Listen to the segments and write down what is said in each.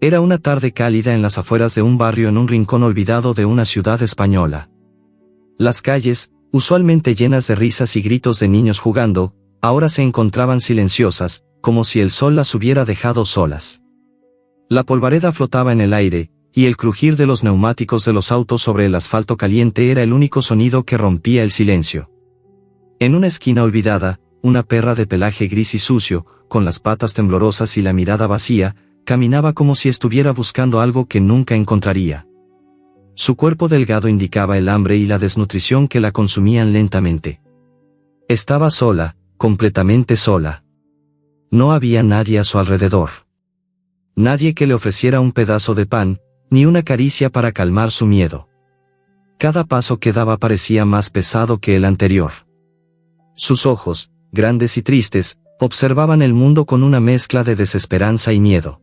Era una tarde cálida en las afueras de un barrio en un rincón olvidado de una ciudad española. Las calles, usualmente llenas de risas y gritos de niños jugando, ahora se encontraban silenciosas, como si el sol las hubiera dejado solas. La polvareda flotaba en el aire, y el crujir de los neumáticos de los autos sobre el asfalto caliente era el único sonido que rompía el silencio. En una esquina olvidada, una perra de pelaje gris y sucio, con las patas temblorosas y la mirada vacía, caminaba como si estuviera buscando algo que nunca encontraría. Su cuerpo delgado indicaba el hambre y la desnutrición que la consumían lentamente. Estaba sola, completamente sola. No había nadie a su alrededor. Nadie que le ofreciera un pedazo de pan, ni una caricia para calmar su miedo. Cada paso que daba parecía más pesado que el anterior. Sus ojos, grandes y tristes, observaban el mundo con una mezcla de desesperanza y miedo.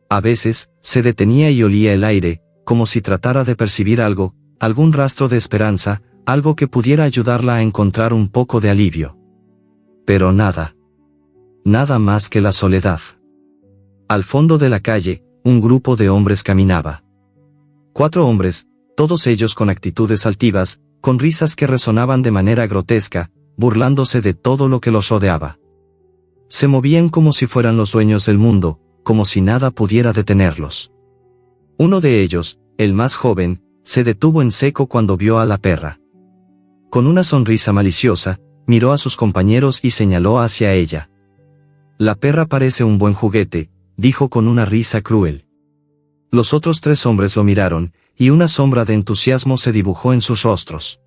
A veces, se detenía y olía el aire, como si tratara de percibir algo, algún rastro de esperanza, algo que pudiera ayudarla a encontrar un poco de alivio. Pero nada. Nada más que la soledad. Al fondo de la calle, un grupo de hombres caminaba. 4 hombres, todos ellos con actitudes altivas, con risas que resonaban de manera grotesca, burlándose de todo lo que los rodeaba. Se movían como si fueran los dueños del mundo, como si nada pudiera detenerlos. Uno de ellos, el más joven, se detuvo en seco cuando vio a la perra. Con una sonrisa maliciosa, miró a sus compañeros y señaló hacia ella. «La perra parece un buen juguete», dijo con una risa cruel. Los otros 3 hombres lo miraron, y una sombra de entusiasmo se dibujó en sus rostros.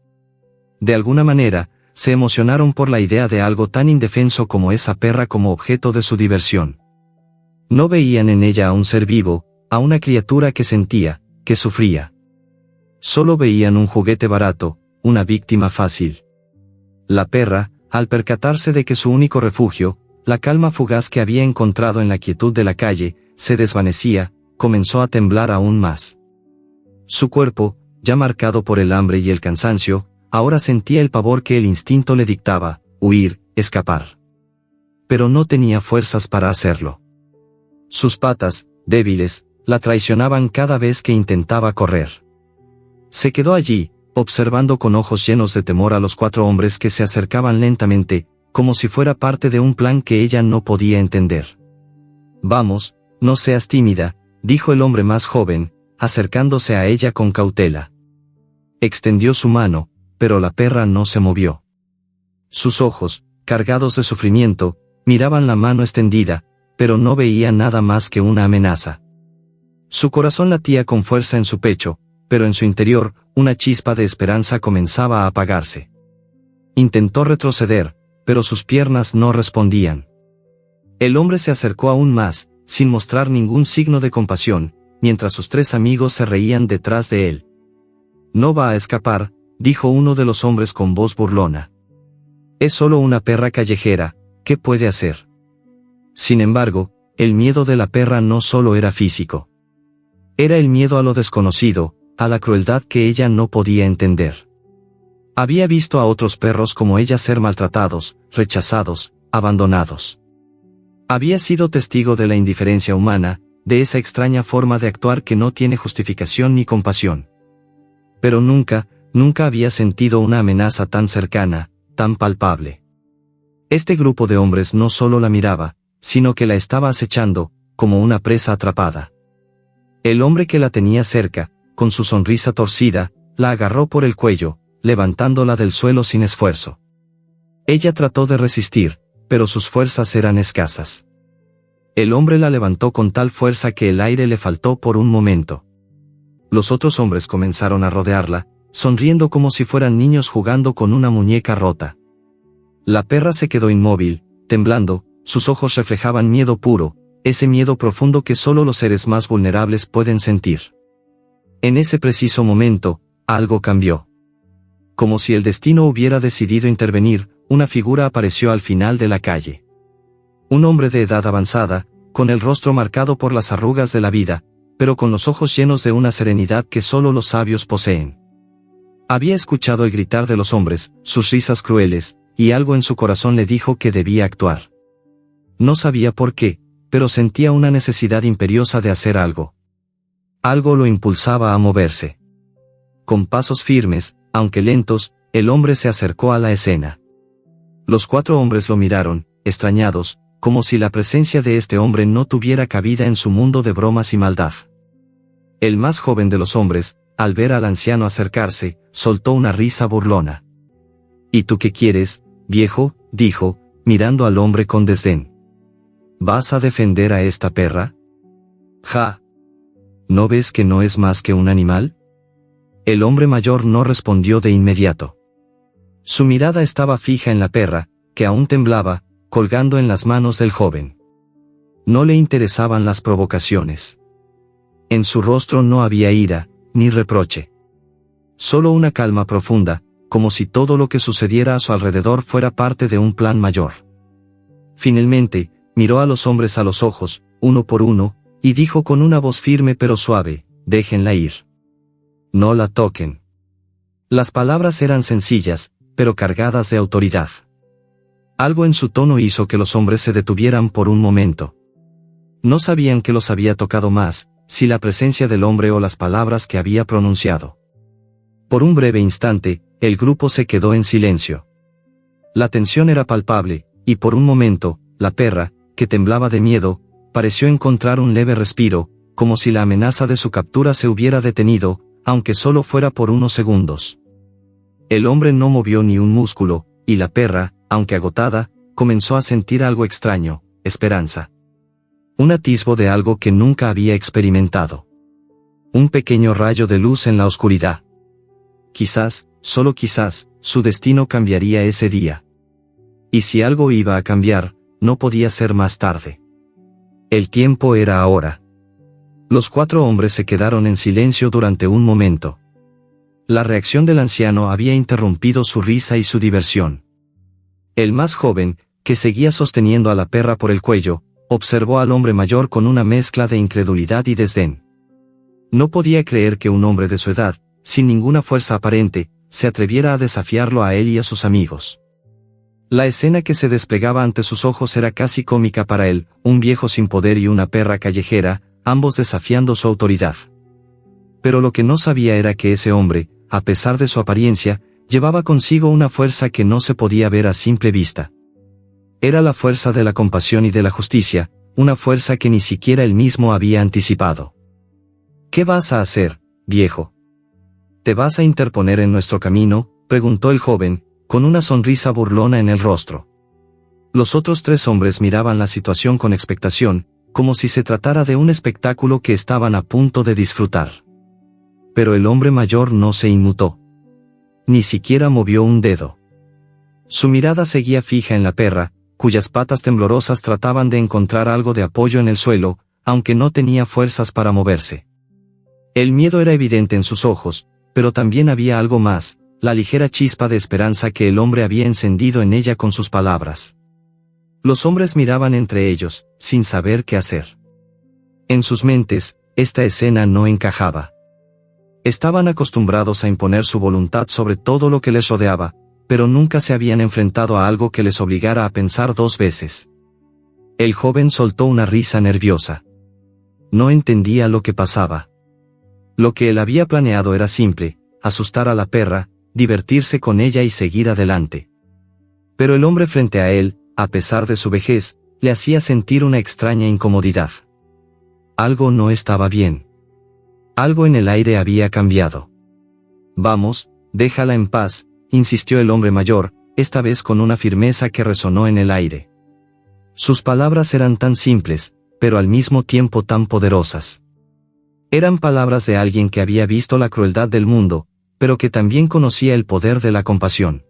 De alguna manera, se emocionaron por la idea de algo tan indefenso como esa perra como objeto de su diversión. No veían en ella a un ser vivo, a una criatura que sentía, que sufría. Solo veían un juguete barato, una víctima fácil. La perra, al percatarse de que su único refugio, la calma fugaz que había encontrado en la quietud de la calle, se desvanecía, comenzó a temblar aún más. Su cuerpo, ya marcado por el hambre y el cansancio, ahora sentía el pavor que el instinto le dictaba, huir, escapar. Pero no tenía fuerzas para hacerlo. Sus patas, débiles, la traicionaban cada vez que intentaba correr. Se quedó allí, observando con ojos llenos de temor a los 4 hombres que se acercaban lentamente, como si fuera parte de un plan que ella no podía entender. «Vamos, no seas tímida», dijo el hombre más joven, acercándose a ella con cautela. Extendió su mano, pero la perra no se movió. Sus ojos, cargados de sufrimiento, miraban la mano extendida, pero no veía nada más que una amenaza. Su corazón latía con fuerza en su pecho, pero en su interior, una chispa de esperanza comenzaba a apagarse. Intentó retroceder, pero sus piernas no respondían. El hombre se acercó aún más, sin mostrar ningún signo de compasión, mientras sus 3 amigos se reían detrás de él. «No va a escapar», dijo uno de los hombres con voz burlona. «Es solo una perra callejera, ¿qué puede hacer?». Sin embargo, el miedo de la perra no solo era físico. Era el miedo a lo desconocido, a la crueldad que ella no podía entender. Había visto a otros perros como ella ser maltratados, rechazados, abandonados. Había sido testigo de la indiferencia humana, de esa extraña forma de actuar que no tiene justificación ni compasión. Pero nunca había sentido una amenaza tan cercana, tan palpable. Este grupo de hombres no solo la miraba, sino que la estaba acechando, como una presa atrapada. El hombre que la tenía cerca, con su sonrisa torcida, la agarró por el cuello, levantándola del suelo sin esfuerzo. Ella trató de resistir, pero sus fuerzas eran escasas. El hombre la levantó con tal fuerza que el aire le faltó por un momento. Los otros hombres comenzaron a rodearla, sonriendo como si fueran niños jugando con una muñeca rota. La perra se quedó inmóvil, temblando, sus ojos reflejaban miedo puro, ese miedo profundo que solo los seres más vulnerables pueden sentir. En ese preciso momento, algo cambió. Como si el destino hubiera decidido intervenir, una figura apareció al final de la calle. Un hombre de edad avanzada, con el rostro marcado por las arrugas de la vida, pero con los ojos llenos de una serenidad que solo los sabios poseen. Había escuchado el gritar de los hombres, sus risas crueles, y algo en su corazón le dijo que debía actuar. No sabía por qué, pero sentía una necesidad imperiosa de hacer algo. Algo lo impulsaba a moverse. Con pasos firmes, aunque lentos, el hombre se acercó a la escena. Los 4 hombres lo miraron, extrañados, como si la presencia de este hombre no tuviera cabida en su mundo de bromas y maldad. El más joven de los hombres, al ver al anciano acercarse, soltó una risa burlona. «¿Y tú qué quieres, viejo?», dijo, mirando al hombre con desdén. «¿Vas a defender a esta perra? ¡Ja! ¿No ves que no es más que un animal?». El hombre mayor no respondió de inmediato. Su mirada estaba fija en la perra, que aún temblaba, colgando en las manos del joven. No le interesaban las provocaciones. En su rostro no había ira, ni reproche. Solo una calma profunda, como si todo lo que sucediera a su alrededor fuera parte de un plan mayor. Finalmente, miró a los hombres a los ojos, uno por uno, y dijo con una voz firme pero suave: «Déjenla ir. No la toquen». Las palabras eran sencillas, pero cargadas de autoridad. Algo en su tono hizo que los hombres se detuvieran por un momento. No sabían que los había tocado más, si la presencia del hombre o las palabras que había pronunciado. Por un breve instante, el grupo se quedó en silencio. La tensión era palpable, y por un momento, la perra, que temblaba de miedo, pareció encontrar un leve respiro, como si la amenaza de su captura se hubiera detenido, aunque solo fuera por unos segundos. El hombre no movió ni un músculo, y la perra, aunque agotada, comenzó a sentir algo extraño: esperanza. Un atisbo de algo que nunca había experimentado. Un pequeño rayo de luz en la oscuridad. Quizás, solo quizás, su destino cambiaría ese día. Y si algo iba a cambiar, no podía ser más tarde. El tiempo era ahora. Los 4 hombres se quedaron en silencio durante un momento. La reacción del anciano había interrumpido su risa y su diversión. El más joven, que seguía sosteniendo a la perra por el cuello, observó al hombre mayor con una mezcla de incredulidad y desdén. No podía creer que un hombre de su edad, sin ninguna fuerza aparente, se atreviera a desafiarlo a él y a sus amigos. La escena que se desplegaba ante sus ojos era casi cómica para él: un viejo sin poder y una perra callejera, ambos desafiando su autoridad. Pero lo que no sabía era que ese hombre, a pesar de su apariencia, llevaba consigo una fuerza que no se podía ver a simple vista. Era la fuerza de la compasión y de la justicia, una fuerza que ni siquiera él mismo había anticipado. «¿Qué vas a hacer, viejo? ¿Te vas a interponer en nuestro camino?», preguntó el joven, con una sonrisa burlona en el rostro. Los otros 3 hombres miraban la situación con expectación, como si se tratara de un espectáculo que estaban a punto de disfrutar. Pero el hombre mayor no se inmutó. Ni siquiera movió un dedo. Su mirada seguía fija en la perra, cuyas patas temblorosas trataban de encontrar algo de apoyo en el suelo, aunque no tenía fuerzas para moverse. El miedo era evidente en sus ojos, pero también había algo más: la ligera chispa de esperanza que el hombre había encendido en ella con sus palabras. Los hombres miraban entre ellos, sin saber qué hacer. En sus mentes, esta escena no encajaba. Estaban acostumbrados a imponer su voluntad sobre todo lo que les rodeaba, pero nunca se habían enfrentado a algo que les obligara a pensar 2 veces. El joven soltó una risa nerviosa. No entendía lo que pasaba. Lo que él había planeado era simple: asustar a la perra, divertirse con ella y seguir adelante. Pero el hombre frente a él, a pesar de su vejez, le hacía sentir una extraña incomodidad. Algo no estaba bien. Algo en el aire había cambiado. «Vamos, déjala en paz», insistió el hombre mayor, esta vez con una firmeza que resonó en el aire. Sus palabras eran tan simples, pero al mismo tiempo tan poderosas. Eran palabras de alguien que había visto la crueldad del mundo, pero que también conocía el poder de la compasión.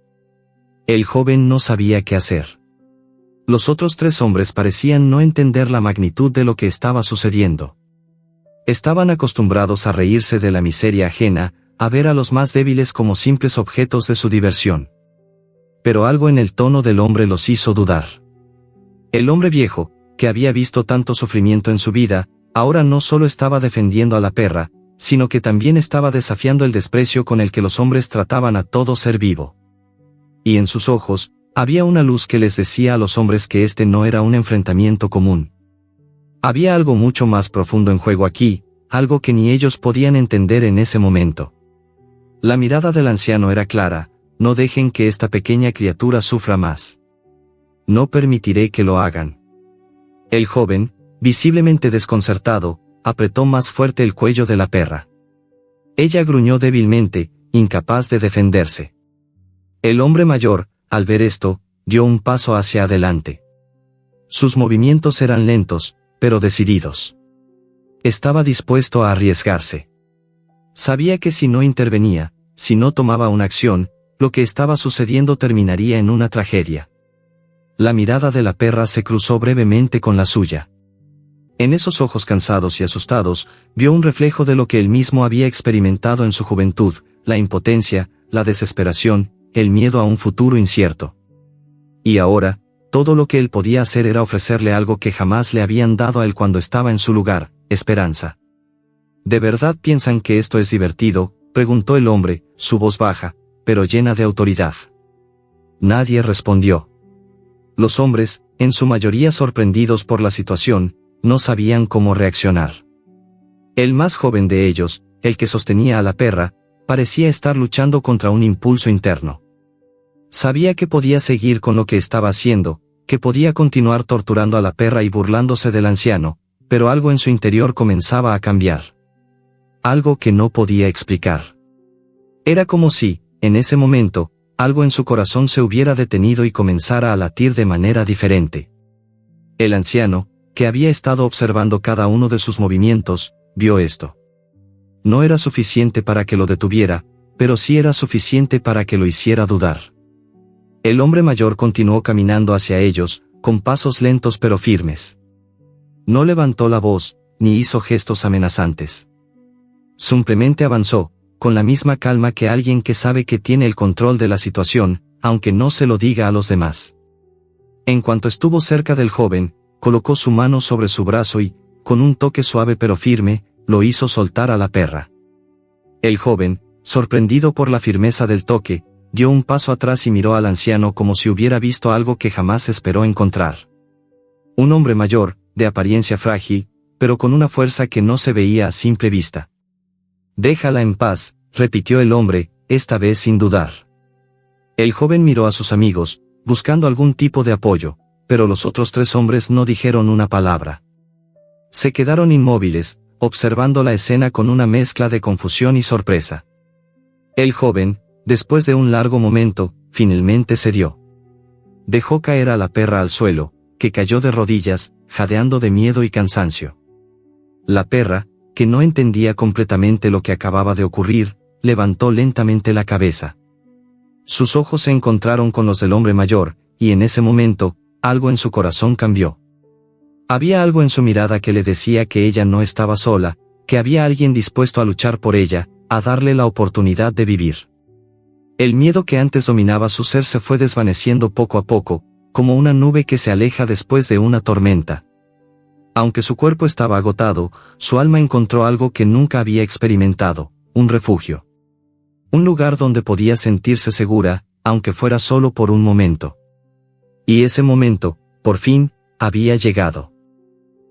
El joven no sabía qué hacer. Los otros 3 hombres parecían no entender la magnitud de lo que estaba sucediendo. Estaban acostumbrados a reírse de la miseria ajena, a ver a los más débiles como simples objetos de su diversión. Pero algo en el tono del hombre los hizo dudar. El hombre viejo, que había visto tanto sufrimiento en su vida, ahora no solo estaba defendiendo a la perra, sino que también estaba desafiando el desprecio con el que los hombres trataban a todo ser vivo. Y en sus ojos, había una luz que les decía a los hombres que este no era un enfrentamiento común. Había algo mucho más profundo en juego aquí, algo que ni ellos podían entender en ese momento. La mirada del anciano era clara: no dejen que esta pequeña criatura sufra más. No permitiré que lo hagan. El joven, visiblemente desconcertado, apretó más fuerte el cuello de la perra. Ella gruñó débilmente, incapaz de defenderse. El hombre mayor, al ver esto, dio un paso hacia adelante. Sus movimientos eran lentos, pero decididos. Estaba dispuesto a arriesgarse. Sabía que si no intervenía, si no tomaba una acción, lo que estaba sucediendo terminaría en una tragedia. La mirada de la perra se cruzó brevemente con la suya. En esos ojos cansados y asustados, vio un reflejo de lo que él mismo había experimentado en su juventud: la impotencia, la desesperación, el miedo a un futuro incierto. Y ahora, todo lo que él podía hacer era ofrecerle algo que jamás le habían dado a él cuando estaba en su lugar: esperanza. ¿De verdad piensan que esto es divertido?, preguntó el hombre, su voz baja, pero llena de autoridad. Nadie respondió. Los hombres, en su mayoría sorprendidos por la situación, no sabían cómo reaccionar. El más joven de ellos, el que sostenía a la perra, parecía estar luchando contra un impulso interno. Sabía que podía seguir con lo que estaba haciendo, que podía continuar torturando a la perra y burlándose del anciano, pero algo en su interior comenzaba a cambiar. Algo que no podía explicar. Era como si, en ese momento, algo en su corazón se hubiera detenido y comenzara a latir de manera diferente. El anciano, que había estado observando cada uno de sus movimientos, vio esto. No era suficiente para que lo detuviera, pero sí era suficiente para que lo hiciera dudar. El hombre mayor continuó caminando hacia ellos, con pasos lentos pero firmes. No levantó la voz, ni hizo gestos amenazantes. Simplemente avanzó, con la misma calma que alguien que sabe que tiene el control de la situación, aunque no se lo diga a los demás. En cuanto estuvo cerca del joven, colocó su mano sobre su brazo y, con un toque suave pero firme, lo hizo soltar a la perra. El joven, sorprendido por la firmeza del toque, dio un paso atrás y miró al anciano como si hubiera visto algo que jamás esperó encontrar. Un hombre mayor, de apariencia frágil, pero con una fuerza que no se veía a simple vista. «Déjala en paz», repitió el hombre, esta vez sin dudar. El joven miró a sus amigos, buscando algún tipo de apoyo, pero los otros tres hombres no dijeron una palabra. Se quedaron inmóviles, observando la escena con una mezcla de confusión y sorpresa. El joven, después de un largo momento, finalmente cedió. Dejó caer a la perra al suelo, que cayó de rodillas, jadeando de miedo y cansancio. La perra, que no entendía completamente lo que acababa de ocurrir, levantó lentamente la cabeza. Sus ojos se encontraron con los del hombre mayor, y en ese momento, algo en su corazón cambió. Había algo en su mirada que le decía que ella no estaba sola, que había alguien dispuesto a luchar por ella, a darle la oportunidad de vivir. El miedo que antes dominaba su ser se fue desvaneciendo poco a poco, como una nube que se aleja después de una tormenta. Aunque su cuerpo estaba agotado, su alma encontró algo que nunca había experimentado: un refugio. Un lugar donde podía sentirse segura, aunque fuera solo por un momento. Y ese momento, por fin, había llegado.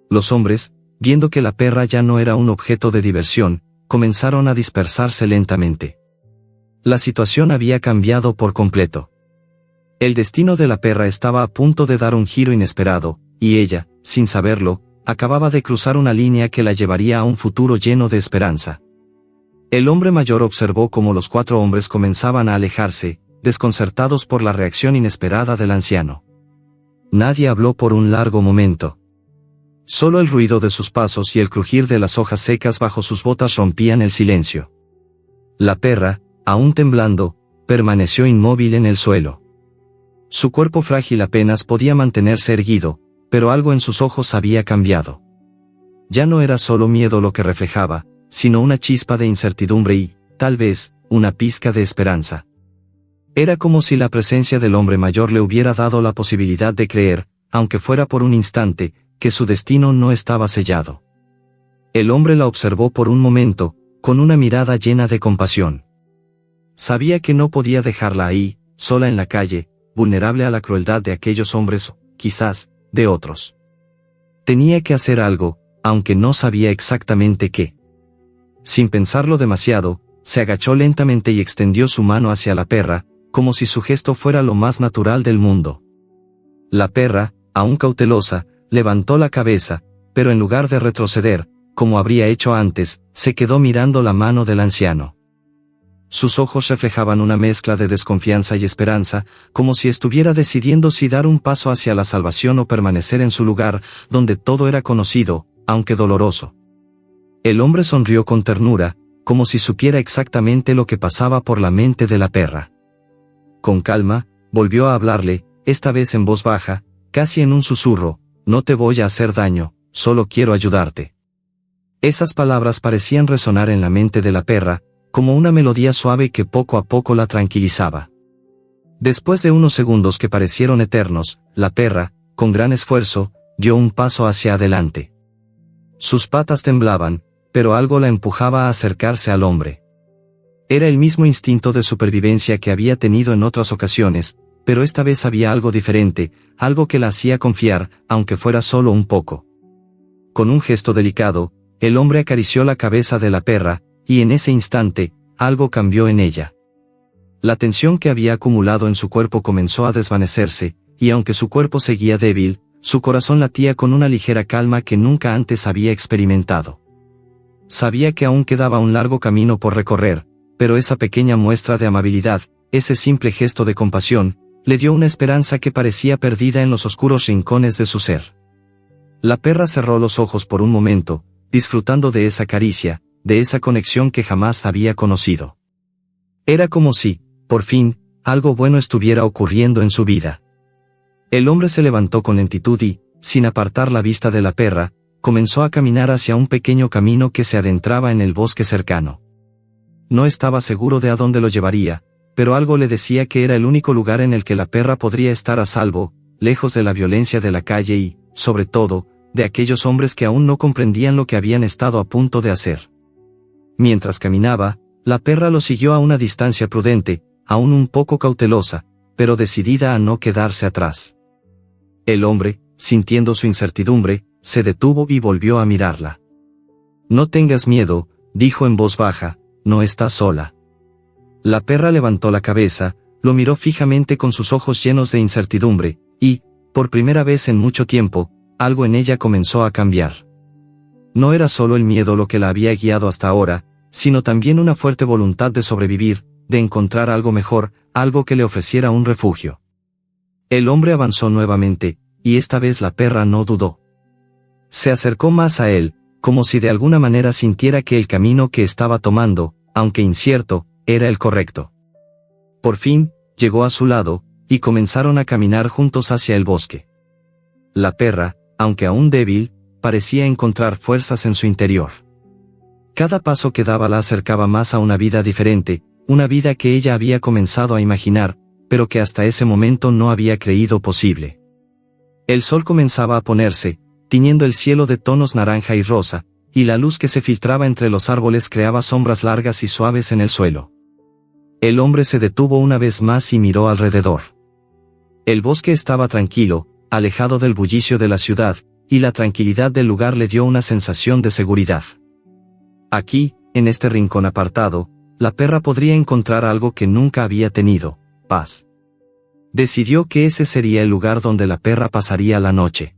Los hombres, viendo que la perra ya no era un objeto de diversión, comenzaron a dispersarse lentamente. La situación había cambiado por completo. El destino de la perra estaba a punto de dar un giro inesperado, y ella, sin saberlo, acababa de cruzar una línea que la llevaría a un futuro lleno de esperanza. El hombre mayor observó cómo los cuatro hombres comenzaban a alejarse, desconcertados por la reacción inesperada del anciano. Nadie habló por un largo momento. Solo el ruido de sus pasos y el crujir de las hojas secas bajo sus botas rompían el silencio. La perra, aún temblando, permaneció inmóvil en el suelo. Su cuerpo frágil apenas podía mantenerse erguido, pero algo en sus ojos había cambiado. Ya no era solo miedo lo que reflejaba, sino una chispa de incertidumbre y, tal vez, una pizca de esperanza. Era como si la presencia del hombre mayor le hubiera dado la posibilidad de creer, aunque fuera por un instante, que su destino no estaba sellado. El hombre la observó por un momento, con una mirada llena de compasión. Sabía que no podía dejarla ahí, sola en la calle, vulnerable a la crueldad de aquellos hombres o, quizás, de otros. Tenía que hacer algo, aunque no sabía exactamente qué. Sin pensarlo demasiado, se agachó lentamente y extendió su mano hacia la perra, como si su gesto fuera lo más natural del mundo. La perra, aún cautelosa, levantó la cabeza, pero en lugar de retroceder, como habría hecho antes, se quedó mirando la mano del anciano. Sus ojos reflejaban una mezcla de desconfianza y esperanza, como si estuviera decidiendo si dar un paso hacia la salvación o permanecer en su lugar, donde todo era conocido, aunque doloroso. El hombre sonrió con ternura, como si supiera exactamente lo que pasaba por la mente de la perra. Con calma, volvió a hablarle, esta vez en voz baja, casi en un susurro, no te voy a hacer daño, solo quiero ayudarte. Esas palabras parecían resonar en la mente de la perra, como una melodía suave que poco a poco la tranquilizaba. Después de unos segundos que parecieron eternos, la perra, con gran esfuerzo, dio un paso hacia adelante. Sus patas temblaban, pero algo la empujaba a acercarse al hombre. Era el mismo instinto de supervivencia que había tenido en otras ocasiones, pero esta vez había algo diferente, algo que la hacía confiar, aunque fuera solo un poco. Con un gesto delicado, el hombre acarició la cabeza de la perra, y en ese instante, algo cambió en ella. La tensión que había acumulado en su cuerpo comenzó a desvanecerse, y aunque su cuerpo seguía débil, su corazón latía con una ligera calma que nunca antes había experimentado. Sabía que aún quedaba un largo camino por recorrer, pero esa pequeña muestra de amabilidad, ese simple gesto de compasión, le dio una esperanza que parecía perdida en los oscuros rincones de su ser. La perra cerró los ojos por un momento, disfrutando de esa caricia, de esa conexión que jamás había conocido. Era como si, por fin, algo bueno estuviera ocurriendo en su vida. El hombre se levantó con lentitud y, sin apartar la vista de la perra, comenzó a caminar hacia un pequeño camino que se adentraba en el bosque cercano. No estaba seguro de a dónde lo llevaría, pero algo le decía que era el único lugar en el que la perra podría estar a salvo, lejos de la violencia de la calle y, sobre todo, de aquellos hombres que aún no comprendían lo que habían estado a punto de hacer. Mientras caminaba, la perra lo siguió a una distancia prudente, aún un poco cautelosa, pero decidida a no quedarse atrás. El hombre, sintiendo su incertidumbre, se detuvo y volvió a mirarla. No tengas miedo, dijo en voz baja, no estás sola. La perra levantó la cabeza, lo miró fijamente con sus ojos llenos de incertidumbre, y, por primera vez en mucho tiempo, algo en ella comenzó a cambiar. No era solo el miedo lo que la había guiado hasta ahora, sino también una fuerte voluntad de sobrevivir, de encontrar algo mejor, algo que le ofreciera un refugio. El hombre avanzó nuevamente, y esta vez la perra no dudó. Se acercó más a él, como si de alguna manera sintiera que el camino que estaba tomando, aunque incierto, era el correcto. Por fin, llegó a su lado, y comenzaron a caminar juntos hacia el bosque. La perra, aunque aún débil, parecía encontrar fuerzas en su interior. Cada paso que daba la acercaba más a una vida diferente, una vida que ella había comenzado a imaginar, pero que hasta ese momento no había creído posible. El sol comenzaba a ponerse, tiñendo el cielo de tonos naranja y rosa, y la luz que se filtraba entre los árboles creaba sombras largas y suaves en el suelo. El hombre se detuvo una vez más y miró alrededor. El bosque estaba tranquilo, alejado del bullicio de la ciudad, y la tranquilidad del lugar le dio una sensación de seguridad. Aquí, en este rincón apartado, la perra podría encontrar algo que nunca había tenido: paz. Decidió que ese sería el lugar donde la perra pasaría la noche.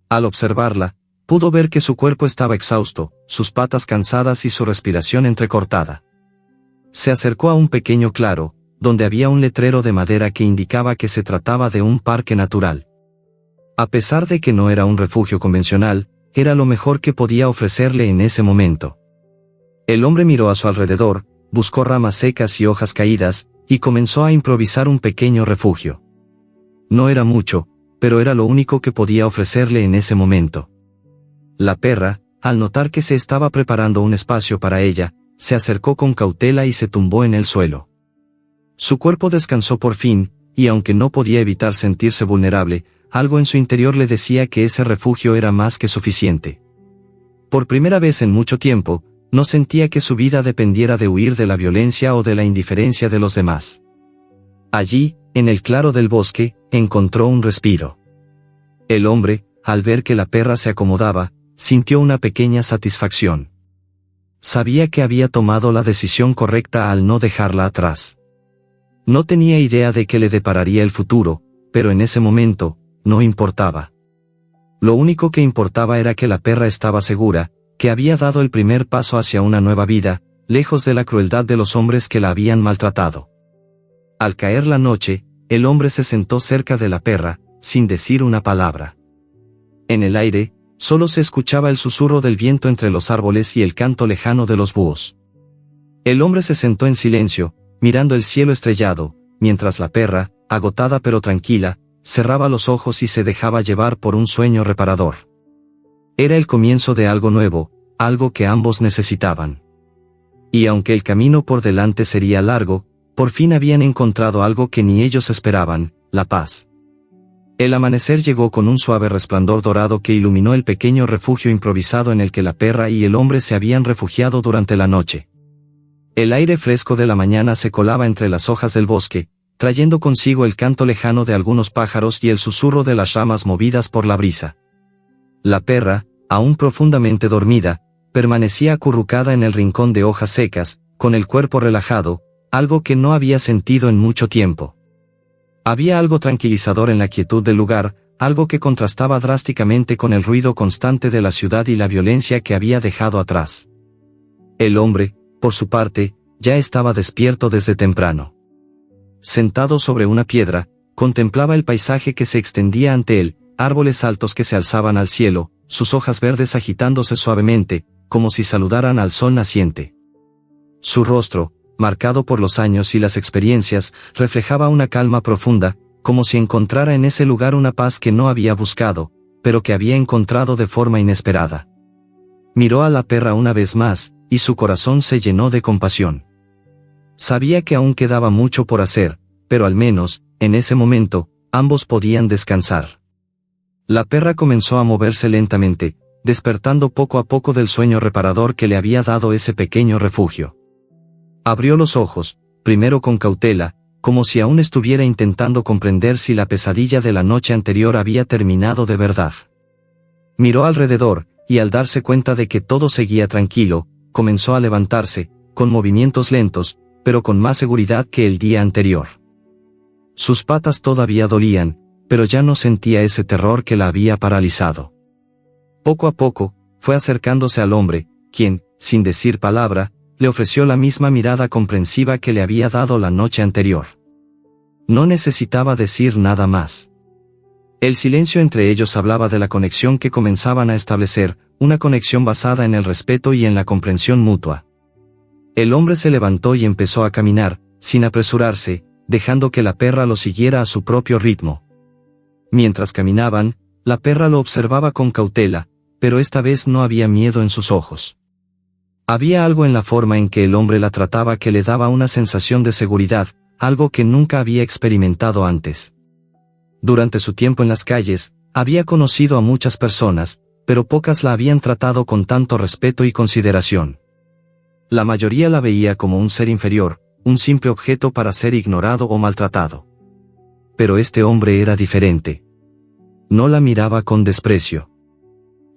Al observarla, pudo ver que su cuerpo estaba exhausto, sus patas cansadas y su respiración entrecortada. Se acercó a un pequeño claro, donde había un letrero de madera que indicaba que se trataba de un parque natural. A pesar de que no era un refugio convencional, era lo mejor que podía ofrecerle en ese momento. El hombre miró a su alrededor, buscó ramas secas y hojas caídas, y comenzó a improvisar un pequeño refugio. No era mucho, pero era lo único que podía ofrecerle en ese momento. La perra, al notar que se estaba preparando un espacio para ella, se acercó con cautela y se tumbó en el suelo. Su cuerpo descansó por fin, y aunque no podía evitar sentirse vulnerable, algo en su interior le decía que ese refugio era más que suficiente. Por primera vez en mucho tiempo, no sentía que su vida dependiera de huir de la violencia o de la indiferencia de los demás. Allí, en el claro del bosque, encontró un respiro. El hombre, al ver que la perra se acomodaba, sintió una pequeña satisfacción. Sabía que había tomado la decisión correcta al no dejarla atrás. No tenía idea de qué le depararía el futuro, pero en ese momento, no importaba. Lo único que importaba era que la perra estaba segura, que había dado el primer paso hacia una nueva vida, lejos de la crueldad de los hombres que la habían maltratado. Al caer la noche, el hombre se sentó cerca de la perra, sin decir una palabra. En el aire, solo se escuchaba el susurro del viento entre los árboles y el canto lejano de los búhos. El hombre se sentó en silencio, mirando el cielo estrellado, mientras la perra, agotada pero tranquila, cerraba los ojos y se dejaba llevar por un sueño reparador. Era el comienzo de algo nuevo, algo que ambos necesitaban. Y aunque el camino por delante sería largo, por fin habían encontrado algo que ni ellos esperaban, la paz. El amanecer llegó con un suave resplandor dorado que iluminó el pequeño refugio improvisado en el que la perra y el hombre se habían refugiado durante la noche. El aire fresco de la mañana se colaba entre las hojas del bosque, trayendo consigo el canto lejano de algunos pájaros y el susurro de las ramas movidas por la brisa. La perra, aún profundamente dormida, permanecía acurrucada en el rincón de hojas secas, con el cuerpo relajado, algo que no había sentido en mucho tiempo. Había algo tranquilizador en la quietud del lugar, algo que contrastaba drásticamente con el ruido constante de la ciudad y la violencia que había dejado atrás. El hombre, por su parte, ya estaba despierto desde temprano. Sentado sobre una piedra, contemplaba el paisaje que se extendía ante él, árboles altos que se alzaban al cielo, sus hojas verdes agitándose suavemente, como si saludaran al sol naciente. Su rostro, marcado por los años y las experiencias, reflejaba una calma profunda, como si encontrara en ese lugar una paz que no había buscado, pero que había encontrado de forma inesperada. Miró a la perra una vez más, y su corazón se llenó de compasión. Sabía que aún quedaba mucho por hacer, pero al menos, en ese momento, ambos podían descansar. La perra comenzó a moverse lentamente, despertando poco a poco del sueño reparador que le había dado ese pequeño refugio. Abrió los ojos, primero con cautela, como si aún estuviera intentando comprender si la pesadilla de la noche anterior había terminado de verdad. Miró alrededor, y al darse cuenta de que todo seguía tranquilo, comenzó a levantarse, con movimientos lentos, pero con más seguridad que el día anterior. Sus patas todavía dolían, pero ya no sentía ese terror que la había paralizado. Poco a poco, fue acercándose al hombre, quien, sin decir palabra, le ofreció la misma mirada comprensiva que le había dado la noche anterior. No necesitaba decir nada más. El silencio entre ellos hablaba de la conexión que comenzaban a establecer, una conexión basada en el respeto y en la comprensión mutua. El hombre se levantó y empezó a caminar, sin apresurarse, dejando que la perra lo siguiera a su propio ritmo. Mientras caminaban, la perra lo observaba con cautela, pero esta vez no había miedo en sus ojos. Había algo en la forma en que el hombre la trataba que le daba una sensación de seguridad, algo que nunca había experimentado antes. Durante su tiempo en las calles, había conocido a muchas personas, pero pocas la habían tratado con tanto respeto y consideración. La mayoría la veía como un ser inferior, un simple objeto para ser ignorado o maltratado. Pero este hombre era diferente. No la miraba con desprecio.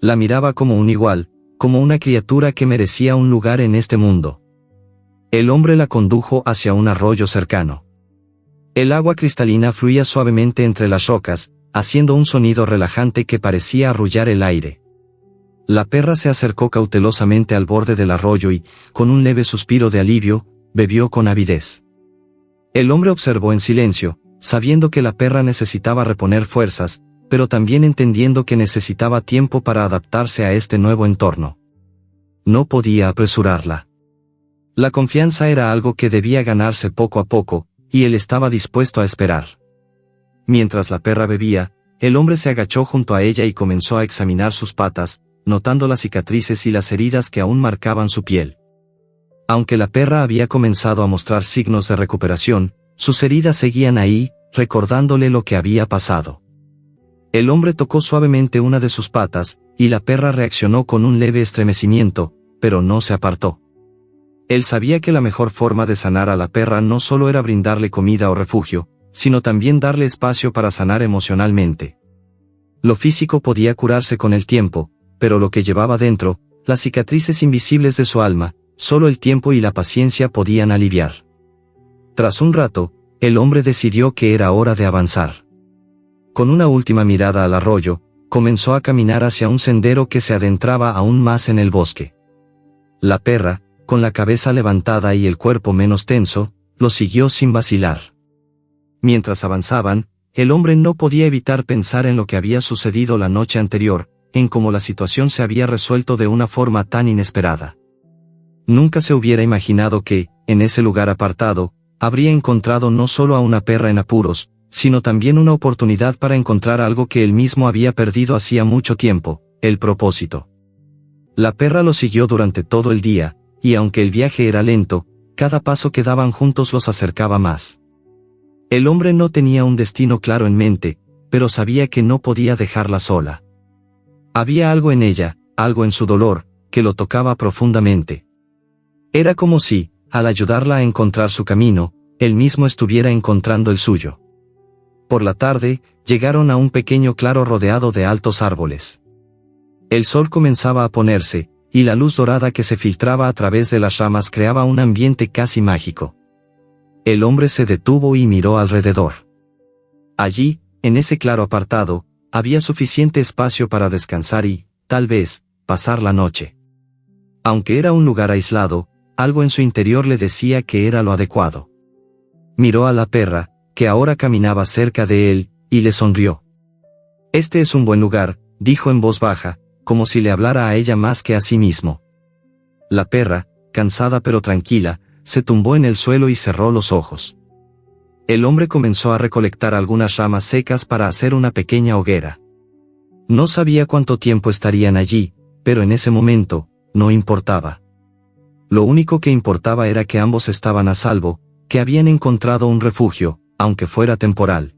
La miraba como un igual, como una criatura que merecía un lugar en este mundo. El hombre la condujo hacia un arroyo cercano. El agua cristalina fluía suavemente entre las rocas, haciendo un sonido relajante que parecía arrullar el aire. La perra se acercó cautelosamente al borde del arroyo y, con un leve suspiro de alivio, bebió con avidez. El hombre observó en silencio, sabiendo que la perra necesitaba reponer fuerzas, pero también entendiendo que necesitaba tiempo para adaptarse a este nuevo entorno. No podía apresurarla. La confianza era algo que debía ganarse poco a poco, y él estaba dispuesto a esperar. Mientras la perra bebía, el hombre se agachó junto a ella y comenzó a examinar sus patas, notando las cicatrices y las heridas que aún marcaban su piel. Aunque la perra había comenzado a mostrar signos de recuperación, sus heridas seguían ahí, recordándole lo que había pasado. El hombre tocó suavemente una de sus patas, y la perra reaccionó con un leve estremecimiento, pero no se apartó. Él sabía que la mejor forma de sanar a la perra no solo era brindarle comida o refugio, sino también darle espacio para sanar emocionalmente. Lo físico podía curarse con el tiempo, pero lo que llevaba dentro, las cicatrices invisibles de su alma, solo el tiempo y la paciencia podían aliviar. Tras un rato, el hombre decidió que era hora de avanzar. Con una última mirada al arroyo, comenzó a caminar hacia un sendero que se adentraba aún más en el bosque. La perra, con la cabeza levantada y el cuerpo menos tenso, lo siguió sin vacilar. Mientras avanzaban, el hombre no podía evitar pensar en lo que había sucedido la noche anterior, en cómo la situación se había resuelto de una forma tan inesperada. Nunca se hubiera imaginado que, en ese lugar apartado, habría encontrado no solo a una perra en apuros, sino también una oportunidad para encontrar algo que él mismo había perdido hacía mucho tiempo, el propósito. La perra lo siguió durante todo el día, y aunque el viaje era lento, cada paso que daban juntos los acercaba más. El hombre no tenía un destino claro en mente, pero sabía que no podía dejarla sola. Había algo en ella, algo en su dolor, que lo tocaba profundamente. Era como si, al ayudarla a encontrar su camino, él mismo estuviera encontrando el suyo. Por la tarde, llegaron a un pequeño claro rodeado de altos árboles. El sol comenzaba a ponerse, y la luz dorada que se filtraba a través de las ramas creaba un ambiente casi mágico. El hombre se detuvo y miró alrededor. Allí, en ese claro apartado, había suficiente espacio para descansar y, tal vez, pasar la noche. Aunque era un lugar aislado, algo en su interior le decía que era lo adecuado. Miró a la perra, que ahora caminaba cerca de él, y le sonrió. «Este es un buen lugar», dijo en voz baja, como si le hablara a ella más que a sí mismo. La perra, cansada pero tranquila, se tumbó en el suelo y cerró los ojos. El hombre comenzó a recolectar algunas ramas secas para hacer una pequeña hoguera. No sabía cuánto tiempo estarían allí, pero en ese momento, no importaba. Lo único que importaba era que ambos estaban a salvo, que habían encontrado un refugio, aunque fuera temporal.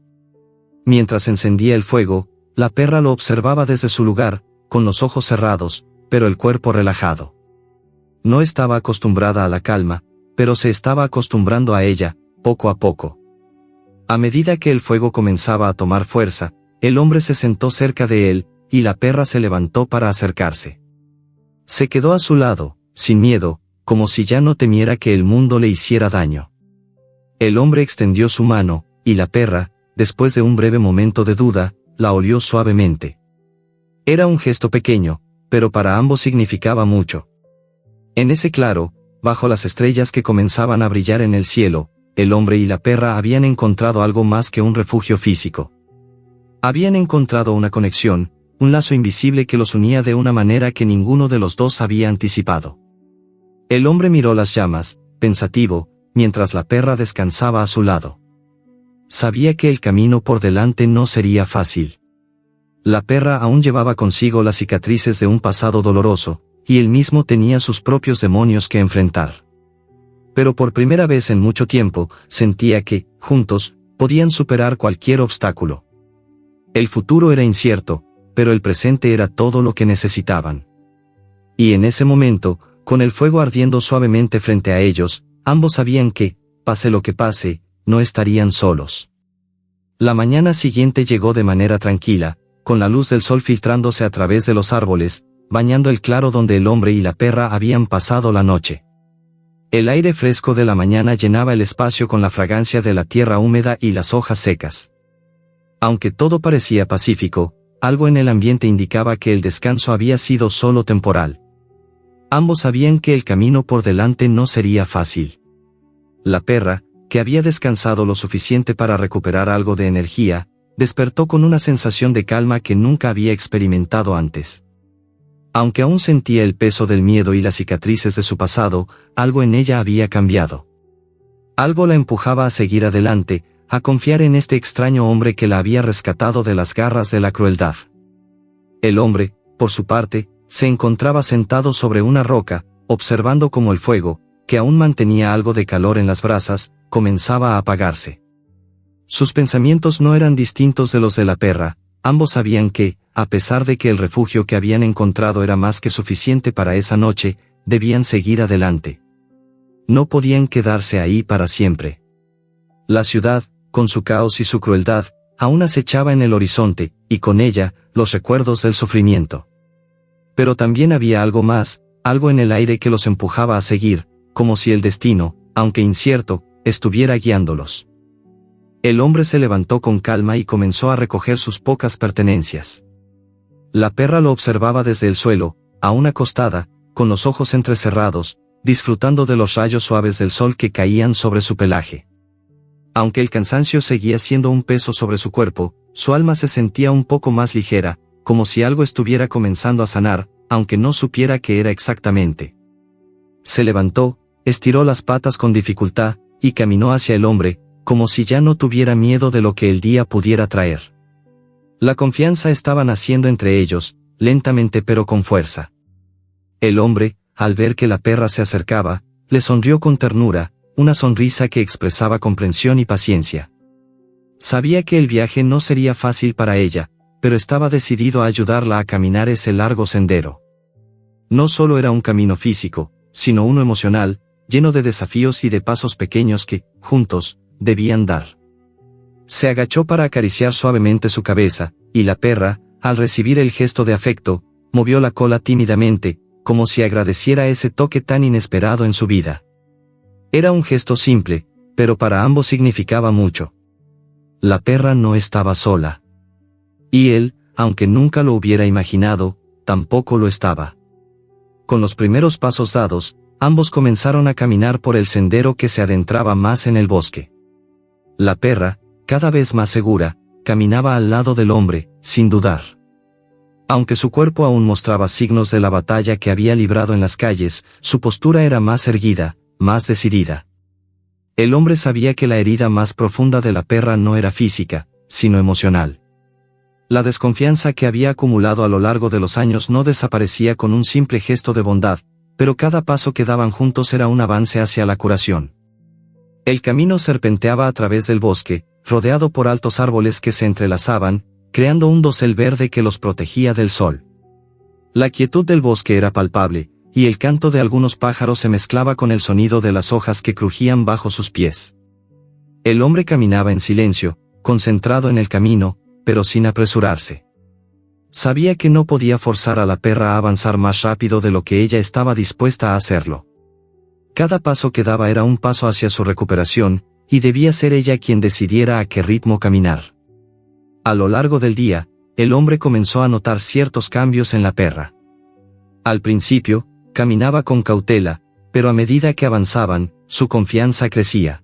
Mientras encendía el fuego, la perra lo observaba desde su lugar, con los ojos cerrados, pero el cuerpo relajado. No estaba acostumbrada a la calma, pero se estaba acostumbrando a ella, poco a poco. A medida que el fuego comenzaba a tomar fuerza, el hombre se sentó cerca de él, y la perra se levantó para acercarse. Se quedó a su lado, sin miedo, como si ya no temiera que el mundo le hiciera daño. El hombre extendió su mano, y la perra, después de un breve momento de duda, la olió suavemente. Era un gesto pequeño, pero para ambos significaba mucho. En ese claro, bajo las estrellas que comenzaban a brillar en el cielo, el hombre y la perra habían encontrado algo más que un refugio físico. Habían encontrado una conexión, un lazo invisible que los unía de una manera que ninguno de los dos había anticipado. El hombre miró las llamas, pensativo, mientras la perra descansaba a su lado. Sabía que el camino por delante no sería fácil. La perra aún llevaba consigo las cicatrices de un pasado doloroso, y él mismo tenía sus propios demonios que enfrentar. Pero por primera vez en mucho tiempo, sentía que, juntos, podían superar cualquier obstáculo. El futuro era incierto, pero el presente era todo lo que necesitaban. Y en ese momento, con el fuego ardiendo suavemente frente a ellos, ambos sabían que, pase lo que pase, no estarían solos. La mañana siguiente llegó de manera tranquila, con la luz del sol filtrándose a través de los árboles, bañando el claro donde el hombre y la perra habían pasado la noche. El aire fresco de la mañana llenaba el espacio con la fragancia de la tierra húmeda y las hojas secas. Aunque todo parecía pacífico, algo en el ambiente indicaba que el descanso había sido solo temporal. Ambos sabían que el camino por delante no sería fácil. La perra, que había descansado lo suficiente para recuperar algo de energía, despertó con una sensación de calma que nunca había experimentado antes. Aunque aún sentía el peso del miedo y las cicatrices de su pasado, algo en ella había cambiado. Algo la empujaba a seguir adelante, a confiar en este extraño hombre que la había rescatado de las garras de la crueldad. El hombre, por su parte, se encontraba sentado sobre una roca, observando cómo el fuego, que aún mantenía algo de calor en las brasas, comenzaba a apagarse. Sus pensamientos no eran distintos de los de la perra, ambos sabían que, a pesar de que el refugio que habían encontrado era más que suficiente para esa noche, debían seguir adelante. No podían quedarse ahí para siempre. La ciudad, con su caos y su crueldad, aún acechaba en el horizonte, y con ella, los recuerdos del sufrimiento. Pero también había algo más, algo en el aire que los empujaba a seguir, como si el destino, aunque incierto, estuviera guiándolos. El hombre se levantó con calma y comenzó a recoger sus pocas pertenencias. La perra lo observaba desde el suelo, aún acostada, con los ojos entrecerrados, disfrutando de los rayos suaves del sol que caían sobre su pelaje. Aunque el cansancio seguía siendo un peso sobre su cuerpo, su alma se sentía un poco más ligera, como si algo estuviera comenzando a sanar, aunque no supiera qué era exactamente. Se levantó, estiró las patas con dificultad, y caminó hacia el hombre, como si ya no tuviera miedo de lo que el día pudiera traer. La confianza estaba naciendo entre ellos, lentamente pero con fuerza. El hombre, al ver que la perra se acercaba, le sonrió con ternura, una sonrisa que expresaba comprensión y paciencia. Sabía que el viaje no sería fácil para ella, pero estaba decidido a ayudarla a caminar ese largo sendero. No solo era un camino físico, sino uno emocional, lleno de desafíos y de pasos pequeños que, juntos, debían dar. Se agachó para acariciar suavemente su cabeza, y la perra, al recibir el gesto de afecto, movió la cola tímidamente, como si agradeciera ese toque tan inesperado en su vida. Era un gesto simple, pero para ambos significaba mucho. La perra no estaba sola. Y él, aunque nunca lo hubiera imaginado, tampoco lo estaba. Con los primeros pasos dados, ambos comenzaron a caminar por el sendero que se adentraba más en el bosque. La perra, cada vez más segura, caminaba al lado del hombre, sin dudar. Aunque su cuerpo aún mostraba signos de la batalla que había librado en las calles, su postura era más erguida, más decidida. El hombre sabía que la herida más profunda de la perra no era física, sino emocional. La desconfianza que había acumulado a lo largo de los años no desaparecía con un simple gesto de bondad, pero cada paso que daban juntos era un avance hacia la curación. El camino serpenteaba a través del bosque, rodeado por altos árboles que se entrelazaban, creando un dosel verde que los protegía del sol. La quietud del bosque era palpable, y el canto de algunos pájaros se mezclaba con el sonido de las hojas que crujían bajo sus pies. El hombre caminaba en silencio, concentrado en el camino, pero sin apresurarse. Sabía que no podía forzar a la perra a avanzar más rápido de lo que ella estaba dispuesta a hacerlo. Cada paso que daba era un paso hacia su recuperación, y debía ser ella quien decidiera a qué ritmo caminar. A lo largo del día, el hombre comenzó a notar ciertos cambios en la perra. Al principio, caminaba con cautela, pero a medida que avanzaban, su confianza crecía.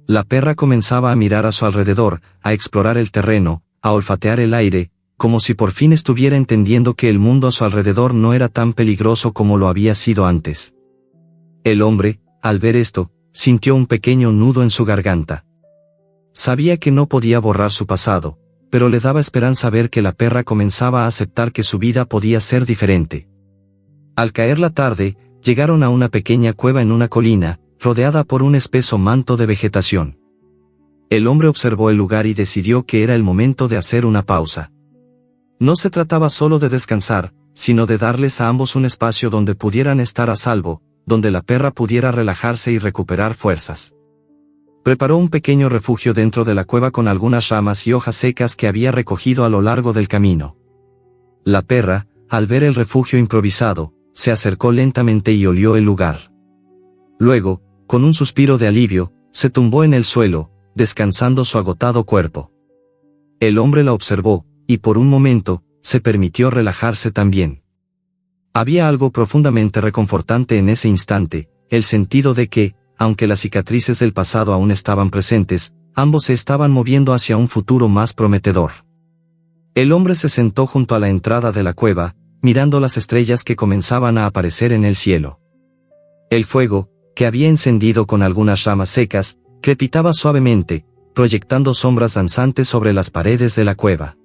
La perra comenzaba a mirar a su alrededor, a explorar el terreno, a olfatear el aire, como si por fin estuviera entendiendo que el mundo a su alrededor no era tan peligroso como lo había sido antes. El hombre, al ver esto, sintió un pequeño nudo en su garganta. Sabía que no podía borrar su pasado, pero le daba esperanza ver que la perra comenzaba a aceptar que su vida podía ser diferente. Al caer la tarde, llegaron a una pequeña cueva en una colina, rodeada por un espeso manto de vegetación. El hombre observó el lugar y decidió que era el momento de hacer una pausa. No se trataba solo de descansar, sino de darles a ambos un espacio donde pudieran estar a salvo, donde la perra pudiera relajarse y recuperar fuerzas. Preparó un pequeño refugio dentro de la cueva con algunas ramas y hojas secas que había recogido a lo largo del camino. La perra, al ver el refugio improvisado, se acercó lentamente y olió el lugar. Luego, con un suspiro de alivio, se tumbó en el suelo, descansando su agotado cuerpo. El hombre la observó, y por un momento, se permitió relajarse también. Había algo profundamente reconfortante en ese instante, el sentido de que, aunque las cicatrices del pasado aún estaban presentes, ambos se estaban moviendo hacia un futuro más prometedor. El hombre se sentó junto a la entrada de la cueva, mirando las estrellas que comenzaban a aparecer en el cielo. El fuego, que había encendido con algunas ramas secas, crepitaba suavemente, proyectando sombras danzantes sobre las paredes de la cueva.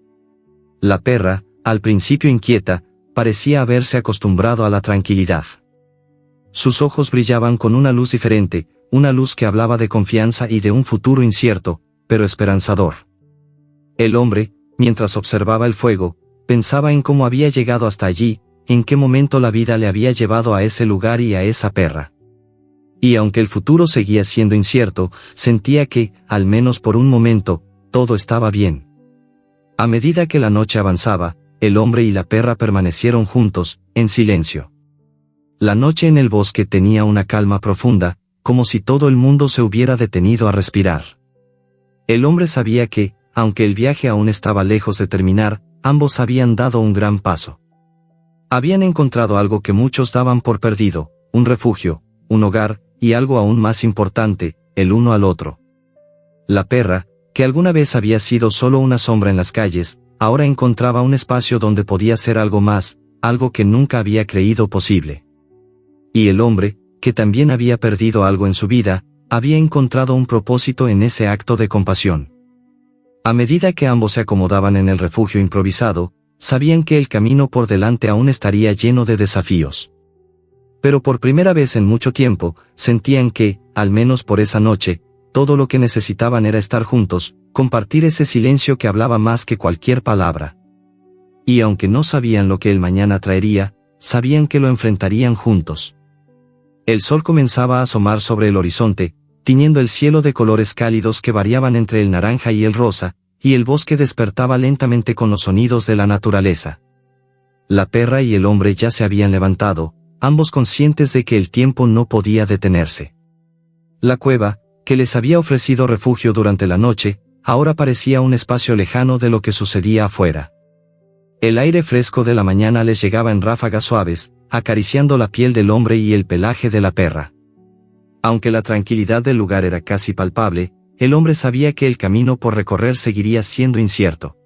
La perra, al principio inquieta, parecía haberse acostumbrado a la tranquilidad. Sus ojos brillaban con una luz diferente, una luz que hablaba de confianza y de un futuro incierto, pero esperanzador. El hombre, mientras observaba el fuego, pensaba en cómo había llegado hasta allí, en qué momento la vida le había llevado a ese lugar y a esa perra. Y aunque el futuro seguía siendo incierto, sentía que, al menos por un momento, todo estaba bien. A medida que la noche avanzaba, el hombre y la perra permanecieron juntos, en silencio. La noche en el bosque tenía una calma profunda, como si todo el mundo se hubiera detenido a respirar. El hombre sabía que, aunque el viaje aún estaba lejos de terminar, ambos habían dado un gran paso. Habían encontrado algo que muchos daban por perdido, un refugio, un hogar, y algo aún más importante, el uno al otro. La perra, que alguna vez había sido solo una sombra en las calles, ahora encontraba un espacio donde podía ser algo más, algo que nunca había creído posible. Y el hombre, que también había perdido algo en su vida, había encontrado un propósito en ese acto de compasión. A medida que ambos se acomodaban en el refugio improvisado, sabían que el camino por delante aún estaría lleno de desafíos. Pero por primera vez en mucho tiempo, sentían que, al menos por esa noche, todo lo que necesitaban era estar juntos, compartir ese silencio que hablaba más que cualquier palabra. Y aunque no sabían lo que el mañana traería, sabían que lo enfrentarían juntos. El sol comenzaba a asomar sobre el horizonte, tiñendo el cielo de colores cálidos que variaban entre el naranja y el rosa, y el bosque despertaba lentamente con los sonidos de la naturaleza. La perra y el hombre ya se habían levantado, ambos conscientes de que el tiempo no podía detenerse. La cueva, que les había ofrecido refugio durante la noche, ahora parecía un espacio lejano de lo que sucedía afuera. El aire fresco de la mañana les llegaba en ráfagas suaves, acariciando la piel del hombre y el pelaje de la perra. Aunque la tranquilidad del lugar era casi palpable, el hombre sabía que el camino por recorrer seguiría siendo incierto.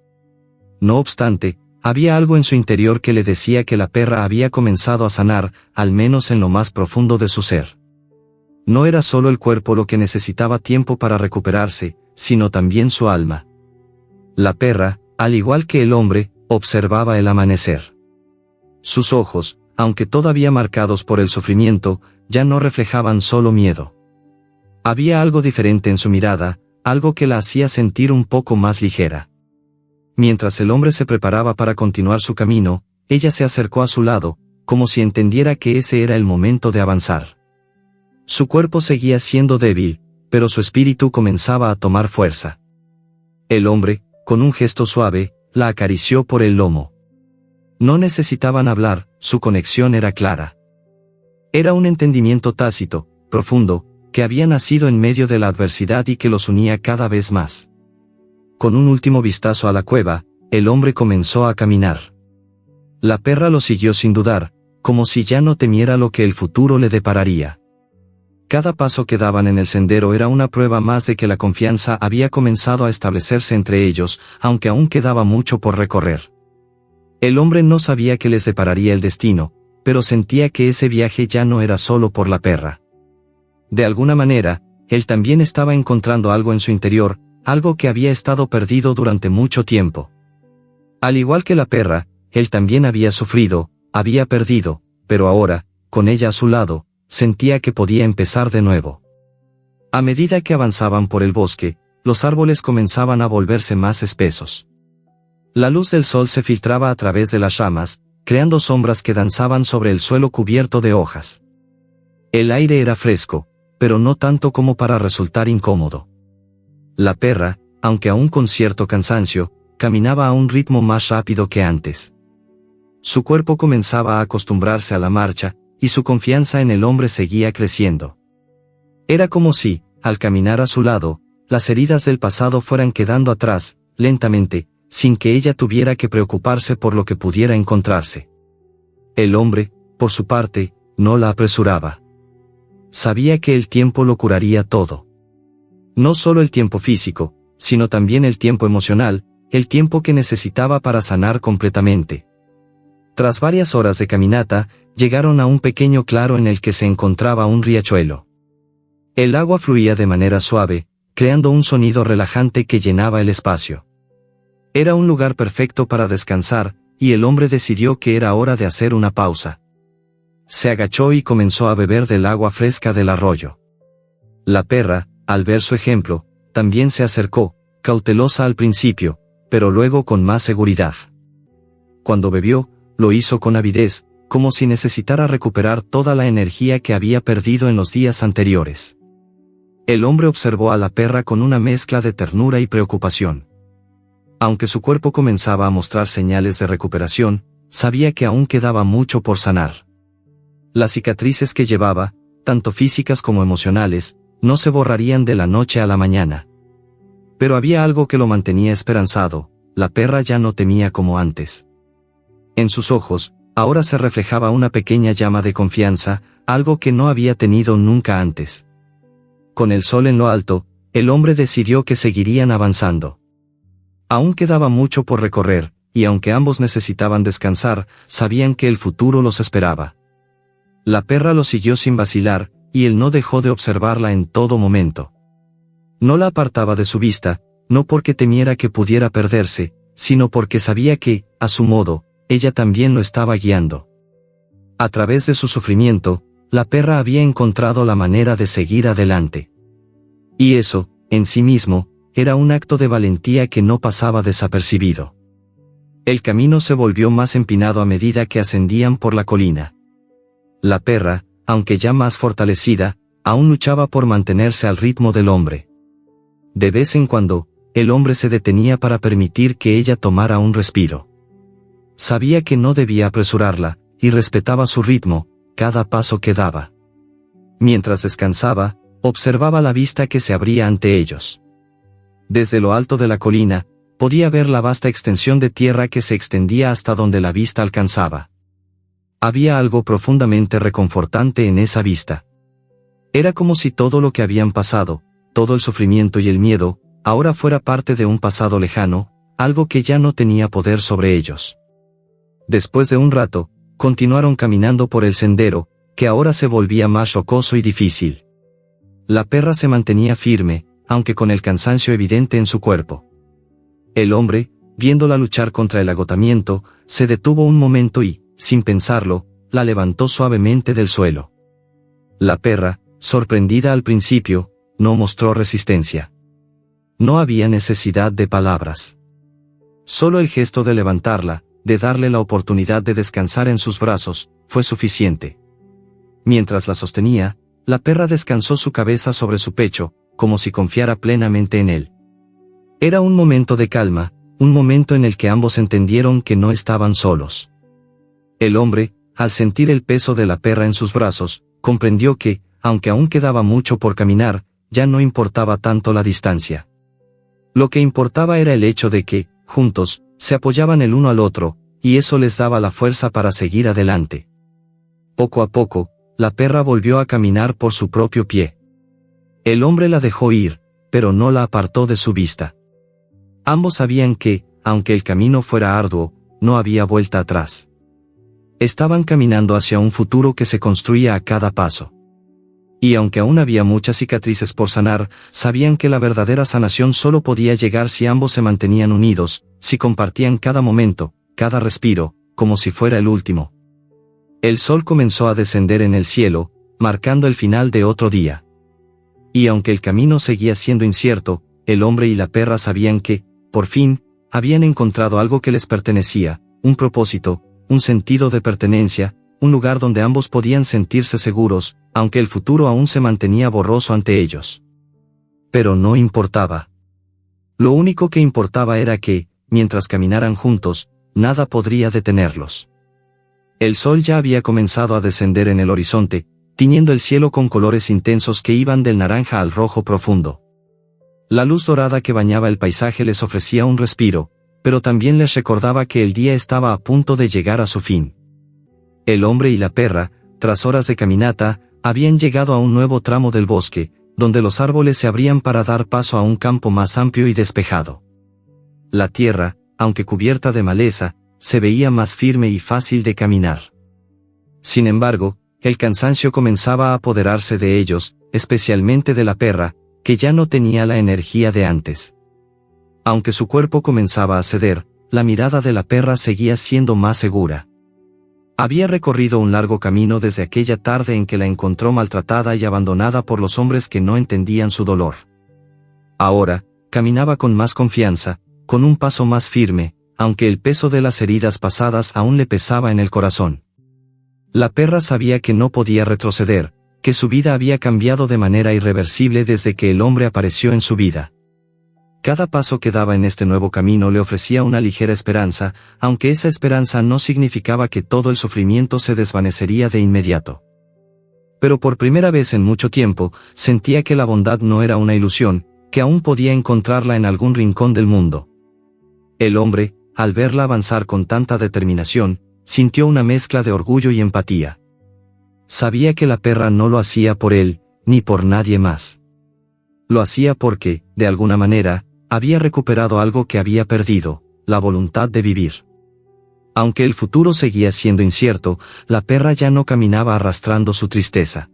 No obstante, había algo en su interior que le decía que la perra había comenzado a sanar, al menos en lo más profundo de su ser. No era solo el cuerpo lo que necesitaba tiempo para recuperarse, sino también su alma. La perra, al igual que el hombre, observaba el amanecer. Sus ojos, aunque todavía marcados por el sufrimiento, ya no reflejaban solo miedo. Había algo diferente en su mirada, algo que la hacía sentir un poco más ligera. Mientras el hombre se preparaba para continuar su camino, ella se acercó a su lado, como si entendiera que ese era el momento de avanzar. Su cuerpo seguía siendo débil, pero su espíritu comenzaba a tomar fuerza. El hombre, con un gesto suave, la acarició por el lomo. No necesitaban hablar, su conexión era clara. Era un entendimiento tácito, profundo, que había nacido en medio de la adversidad y que los unía cada vez más. Con un último vistazo a la cueva, el hombre comenzó a caminar. La perra lo siguió sin dudar, como si ya no temiera lo que el futuro le depararía. Cada paso que daban en el sendero era una prueba más de que la confianza había comenzado a establecerse entre ellos, aunque aún quedaba mucho por recorrer. El hombre no sabía qué les depararía el destino, pero sentía que ese viaje ya no era solo por la perra. De alguna manera, él también estaba encontrando algo en su interior, algo que había estado perdido durante mucho tiempo. Al igual que la perra, él también había sufrido, había perdido, pero ahora, con ella a su lado, sentía que podía empezar de nuevo. A medida que avanzaban por el bosque, los árboles comenzaban a volverse más espesos. La luz del sol se filtraba a través de las ramas, creando sombras que danzaban sobre el suelo cubierto de hojas. El aire era fresco, pero no tanto como para resultar incómodo. La perra, aunque aún con cierto cansancio, caminaba a un ritmo más rápido que antes. Su cuerpo comenzaba a acostumbrarse a la marcha, y su confianza en el hombre seguía creciendo. Era como si, al caminar a su lado, las heridas del pasado fueran quedando atrás, lentamente, sin que ella tuviera que preocuparse por lo que pudiera encontrarse. El hombre, por su parte, no la apresuraba. Sabía que el tiempo lo curaría todo. No solo el tiempo físico, sino también el tiempo emocional, el tiempo que necesitaba para sanar completamente. Tras varias horas de caminata, llegaron a un pequeño claro en el que se encontraba un riachuelo. El agua fluía de manera suave, creando un sonido relajante que llenaba el espacio. Era un lugar perfecto para descansar, y el hombre decidió que era hora de hacer una pausa. Se agachó y comenzó a beber del agua fresca del arroyo. La perra, al ver su ejemplo, también se acercó, cautelosa al principio, pero luego con más seguridad. Cuando bebió, lo hizo con avidez, como si necesitara recuperar toda la energía que había perdido en los días anteriores. El hombre observó a la perra con una mezcla de ternura y preocupación. Aunque su cuerpo comenzaba a mostrar señales de recuperación, sabía que aún quedaba mucho por sanar. Las cicatrices que llevaba, tanto físicas como emocionales, no se borrarían de la noche a la mañana. Pero había algo que lo mantenía esperanzado: la perra ya no temía como antes. En sus ojos, ahora se reflejaba una pequeña llama de confianza, algo que no había tenido nunca antes. Con el sol en lo alto, el hombre decidió que seguirían avanzando. Aún quedaba mucho por recorrer, y aunque ambos necesitaban descansar, sabían que el futuro los esperaba. La perra lo siguió sin vacilar, y él no dejó de observarla en todo momento. No la apartaba de su vista, no porque temiera que pudiera perderse, sino porque sabía que, a su modo, ella también lo estaba guiando. A través de su sufrimiento, la perra había encontrado la manera de seguir adelante. Y eso, en sí mismo, era un acto de valentía que no pasaba desapercibido. El camino se volvió más empinado a medida que ascendían por la colina. La perra, aunque ya más fortalecida, aún luchaba por mantenerse al ritmo del hombre. De vez en cuando, el hombre se detenía para permitir que ella tomara un respiro. Sabía que no debía apresurarla, y respetaba su ritmo, cada paso que daba. Mientras descansaba, observaba la vista que se abría ante ellos. Desde lo alto de la colina, podía ver la vasta extensión de tierra que se extendía hasta donde la vista alcanzaba. Había algo profundamente reconfortante en esa vista. Era como si todo lo que habían pasado, todo el sufrimiento y el miedo, ahora fuera parte de un pasado lejano, algo que ya no tenía poder sobre ellos. Después de un rato, continuaron caminando por el sendero, que ahora se volvía más rocoso y difícil. La perra se mantenía firme, aunque con el cansancio evidente en su cuerpo. El hombre, viéndola luchar contra el agotamiento, se detuvo un momento y, sin pensarlo, la levantó suavemente del suelo. La perra, sorprendida al principio, no mostró resistencia. No había necesidad de palabras. Solo el gesto de levantarla, de darle la oportunidad de descansar en sus brazos, fue suficiente. Mientras la sostenía, la perra descansó su cabeza sobre su pecho, como si confiara plenamente en él. Era un momento de calma, un momento en el que ambos entendieron que no estaban solos. El hombre, al sentir el peso de la perra en sus brazos, comprendió que, aunque aún quedaba mucho por caminar, ya no importaba tanto la distancia. Lo que importaba era el hecho de que, juntos, se apoyaban el uno al otro, y eso les daba la fuerza para seguir adelante. Poco a poco, la perra volvió a caminar por su propio pie. El hombre la dejó ir, pero no la apartó de su vista. Ambos sabían que, aunque el camino fuera arduo, no había vuelta atrás. Estaban caminando hacia un futuro que se construía a cada paso. Y aunque aún había muchas cicatrices por sanar, sabían que la verdadera sanación solo podía llegar si ambos se mantenían unidos, si compartían cada momento, cada respiro, como si fuera el último. El sol comenzó a descender en el cielo, marcando el final de otro día. Y aunque el camino seguía siendo incierto, el hombre y la perra sabían que, por fin, habían encontrado algo que les pertenecía, un propósito, un sentido de pertenencia, un lugar donde ambos podían sentirse seguros, aunque el futuro aún se mantenía borroso ante ellos. Pero no importaba. Lo único que importaba era que, mientras caminaran juntos, nada podría detenerlos. El sol ya había comenzado a descender en el horizonte, tiñendo el cielo con colores intensos que iban del naranja al rojo profundo. La luz dorada que bañaba el paisaje les ofrecía un respiro, pero también les recordaba que el día estaba a punto de llegar a su fin. El hombre y la perra, tras horas de caminata, habían llegado a un nuevo tramo del bosque, donde los árboles se abrían para dar paso a un campo más amplio y despejado. La tierra, aunque cubierta de maleza, se veía más firme y fácil de caminar. Sin embargo, el cansancio comenzaba a apoderarse de ellos, especialmente de la perra, que ya no tenía la energía de antes. Aunque su cuerpo comenzaba a ceder, la mirada de la perra seguía siendo más segura. Había recorrido un largo camino desde aquella tarde en que la encontró maltratada y abandonada por los hombres que no entendían su dolor. Ahora, caminaba con más confianza, con un paso más firme, aunque el peso de las heridas pasadas aún le pesaba en el corazón. La perra sabía que no podía retroceder, que su vida había cambiado de manera irreversible desde que el hombre apareció en su vida. Cada paso que daba en este nuevo camino le ofrecía una ligera esperanza, aunque esa esperanza no significaba que todo el sufrimiento se desvanecería de inmediato. Pero por primera vez en mucho tiempo, sentía que la bondad no era una ilusión, que aún podía encontrarla en algún rincón del mundo. El hombre, al verla avanzar con tanta determinación, sintió una mezcla de orgullo y empatía. Sabía que la perra no lo hacía por él, ni por nadie más. Lo hacía porque, de alguna manera, había recuperado algo que había perdido, la voluntad de vivir. Aunque el futuro seguía siendo incierto, la perra ya no caminaba arrastrando su tristeza.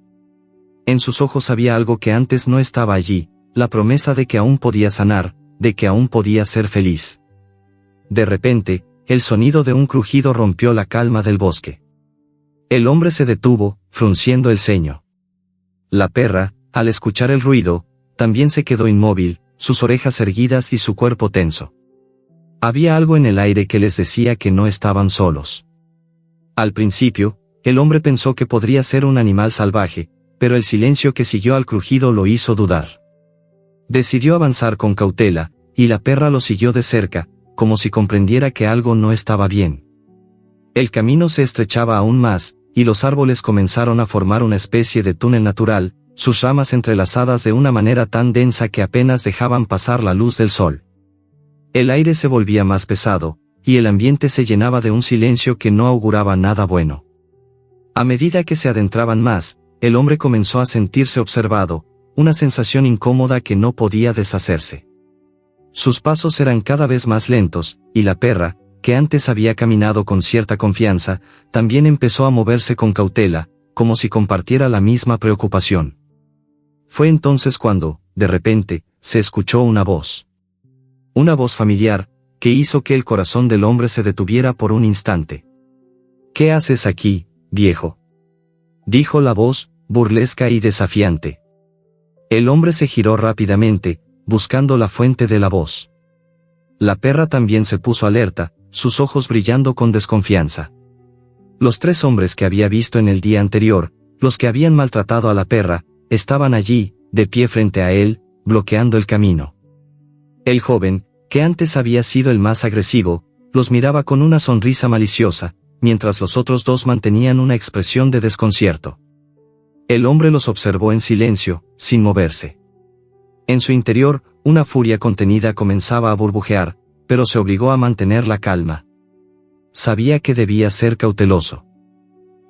En sus ojos había algo que antes no estaba allí, la promesa de que aún podía sanar, de que aún podía ser feliz. De repente, el sonido de un crujido rompió la calma del bosque. El hombre se detuvo, frunciendo el ceño. La perra, al escuchar el ruido, también se quedó inmóvil, sus orejas erguidas y su cuerpo tenso. Había algo en el aire que les decía que no estaban solos. Al principio, el hombre pensó que podría ser un animal salvaje, pero el silencio que siguió al crujido lo hizo dudar. Decidió avanzar con cautela, y la perra lo siguió de cerca, como si comprendiera que algo no estaba bien. El camino se estrechaba aún más, y los árboles comenzaron a formar una especie de túnel natural, sus ramas entrelazadas de una manera tan densa que apenas dejaban pasar la luz del sol. El aire se volvía más pesado, y el ambiente se llenaba de un silencio que no auguraba nada bueno. A medida que se adentraban más, el hombre comenzó a sentirse observado, una sensación incómoda que no podía deshacerse. Sus pasos eran cada vez más lentos, y la perra, que antes había caminado con cierta confianza, también empezó a moverse con cautela, como si compartiera la misma preocupación. Fue entonces cuando, de repente, se escuchó una voz. Una voz familiar, que hizo que el corazón del hombre se detuviera por un instante. «¿Qué haces aquí, viejo?», dijo la voz, burlesca y desafiante. El hombre se giró rápidamente, buscando la fuente de la voz. La perra también se puso alerta, sus ojos brillando con desconfianza. Los tres hombres que había visto en el día anterior, los que habían maltratado a la perra, estaban allí, de pie frente a él, bloqueando el camino. El joven, que antes había sido el más agresivo, los miraba con una sonrisa maliciosa, mientras los otros dos mantenían una expresión de desconcierto. El hombre los observó en silencio, sin moverse. En su interior, una furia contenida comenzaba a burbujear, pero se obligó a mantener la calma. Sabía que debía ser cauteloso.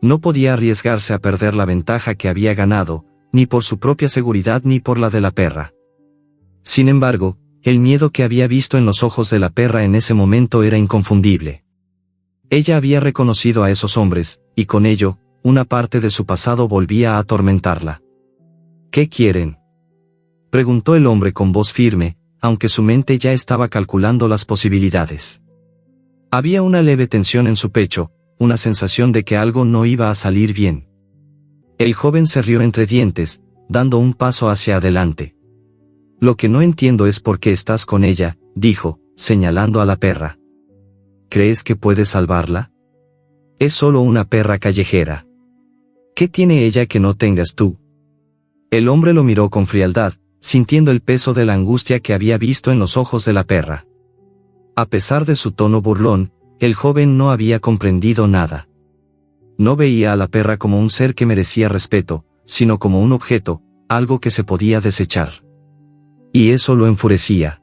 No podía arriesgarse a perder la ventaja que había ganado, ni por su propia seguridad ni por la de la perra. Sin embargo, el miedo que había visto en los ojos de la perra en ese momento era inconfundible. Ella había reconocido a esos hombres, y con ello, una parte de su pasado volvía a atormentarla. «¿Qué quieren?», preguntó el hombre con voz firme, aunque su mente ya estaba calculando las posibilidades. Había una leve tensión en su pecho, una sensación de que algo no iba a salir bien. El joven se rió entre dientes, dando un paso hacia adelante. «Lo que no entiendo es por qué estás con ella», dijo, señalando a la perra. «¿Crees que puedes salvarla? Es solo una perra callejera. ¿Qué tiene ella que no tengas tú?». El hombre lo miró con frialdad, sintiendo el peso de la angustia que había visto en los ojos de la perra. A pesar de su tono burlón, el joven no había comprendido nada. No veía a la perra como un ser que merecía respeto, sino como un objeto, algo que se podía desechar. Y eso lo enfurecía.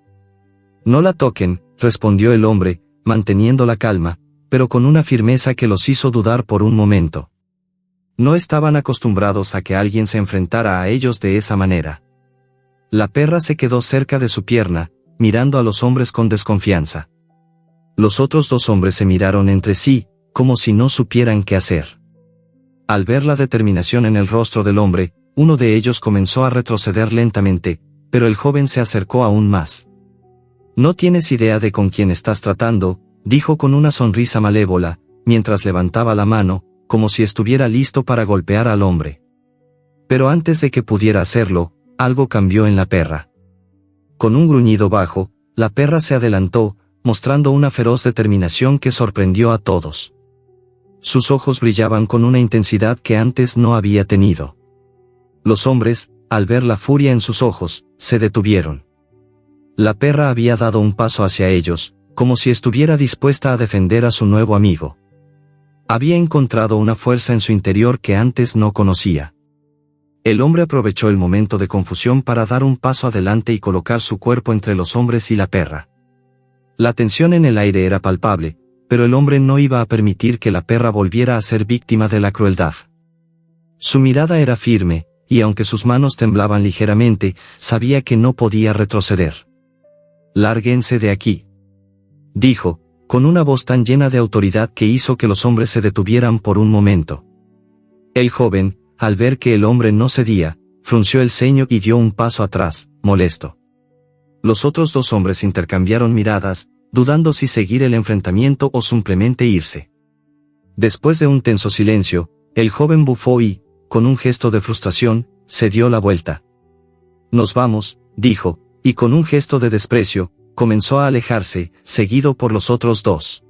«No la toquen», respondió el hombre, manteniendo la calma, pero con una firmeza que los hizo dudar por un momento. No estaban acostumbrados a que alguien se enfrentara a ellos de esa manera. La perra se quedó cerca de su pierna, mirando a los hombres con desconfianza. Los otros dos hombres se miraron entre sí, como si no supieran qué hacer. Al ver la determinación en el rostro del hombre, uno de ellos comenzó a retroceder lentamente, pero el joven se acercó aún más. «No tienes idea de con quién estás tratando», dijo con una sonrisa malévola, mientras levantaba la mano, como si estuviera listo para golpear al hombre. Pero antes de que pudiera hacerlo, algo cambió en la perra. Con un gruñido bajo, la perra se adelantó, mostrando una feroz determinación que sorprendió a todos. Sus ojos brillaban con una intensidad que antes no había tenido. Los hombres, al ver la furia en sus ojos, se detuvieron. La perra había dado un paso hacia ellos, como si estuviera dispuesta a defender a su nuevo amigo. Había encontrado una fuerza en su interior que antes no conocía. El hombre aprovechó el momento de confusión para dar un paso adelante y colocar su cuerpo entre los hombres y la perra. La tensión en el aire era palpable, pero el hombre no iba a permitir que la perra volviera a ser víctima de la crueldad. Su mirada era firme, y aunque sus manos temblaban ligeramente, sabía que no podía retroceder. «Lárguense de aquí», dijo, con una voz tan llena de autoridad que hizo que los hombres se detuvieran por un momento. El joven, al ver que el hombre no cedía, frunció el ceño y dio un paso atrás, molesto. Los otros dos hombres intercambiaron miradas, dudando si seguir el enfrentamiento o simplemente irse. Después de un tenso silencio, el joven bufó y, con un gesto de frustración, se dio la vuelta. «Nos vamos», dijo, y con un gesto de desprecio, comenzó a alejarse, seguido por los otros dos.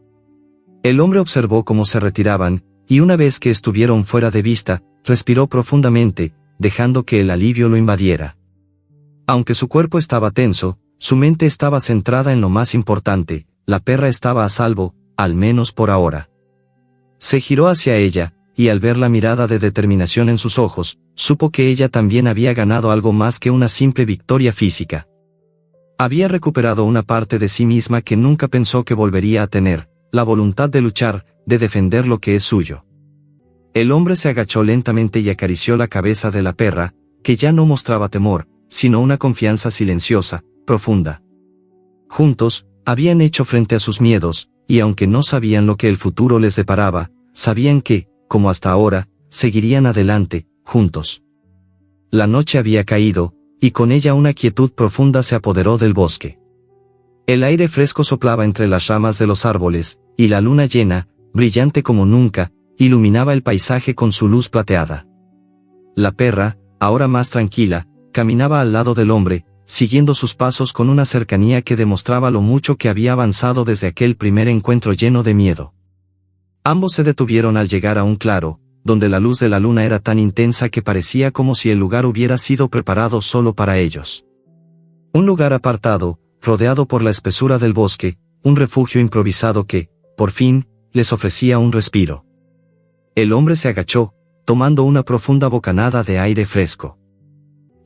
El hombre observó cómo se retiraban, y una vez que estuvieron fuera de vista, respiró profundamente, dejando que el alivio lo invadiera. Aunque su cuerpo estaba tenso, su mente estaba centrada en lo más importante: la perra estaba a salvo, al menos por ahora. Se giró hacia ella, y al ver la mirada de determinación en sus ojos, supo que ella también había ganado algo más que una simple victoria física. Había recuperado una parte de sí misma que nunca pensó que volvería a tener: la voluntad de luchar, de defender lo que es suyo. El hombre se agachó lentamente y acarició la cabeza de la perra, que ya no mostraba temor, sino una confianza silenciosa, profunda. Juntos, habían hecho frente a sus miedos, y aunque no sabían lo que el futuro les deparaba, sabían que, como hasta ahora, seguirían adelante, juntos. La noche había caído, y con ella una quietud profunda se apoderó del bosque. El aire fresco soplaba entre las ramas de los árboles, y la luna llena, brillante como nunca, iluminaba el paisaje con su luz plateada. La perra, ahora más tranquila, caminaba al lado del hombre, siguiendo sus pasos con una cercanía que demostraba lo mucho que había avanzado desde aquel primer encuentro lleno de miedo. Ambos se detuvieron al llegar a un claro, donde la luz de la luna era tan intensa que parecía como si el lugar hubiera sido preparado solo para ellos. Un lugar apartado, rodeado por la espesura del bosque, un refugio improvisado que, por fin, les ofrecía un respiro. El hombre se agachó, tomando una profunda bocanada de aire fresco.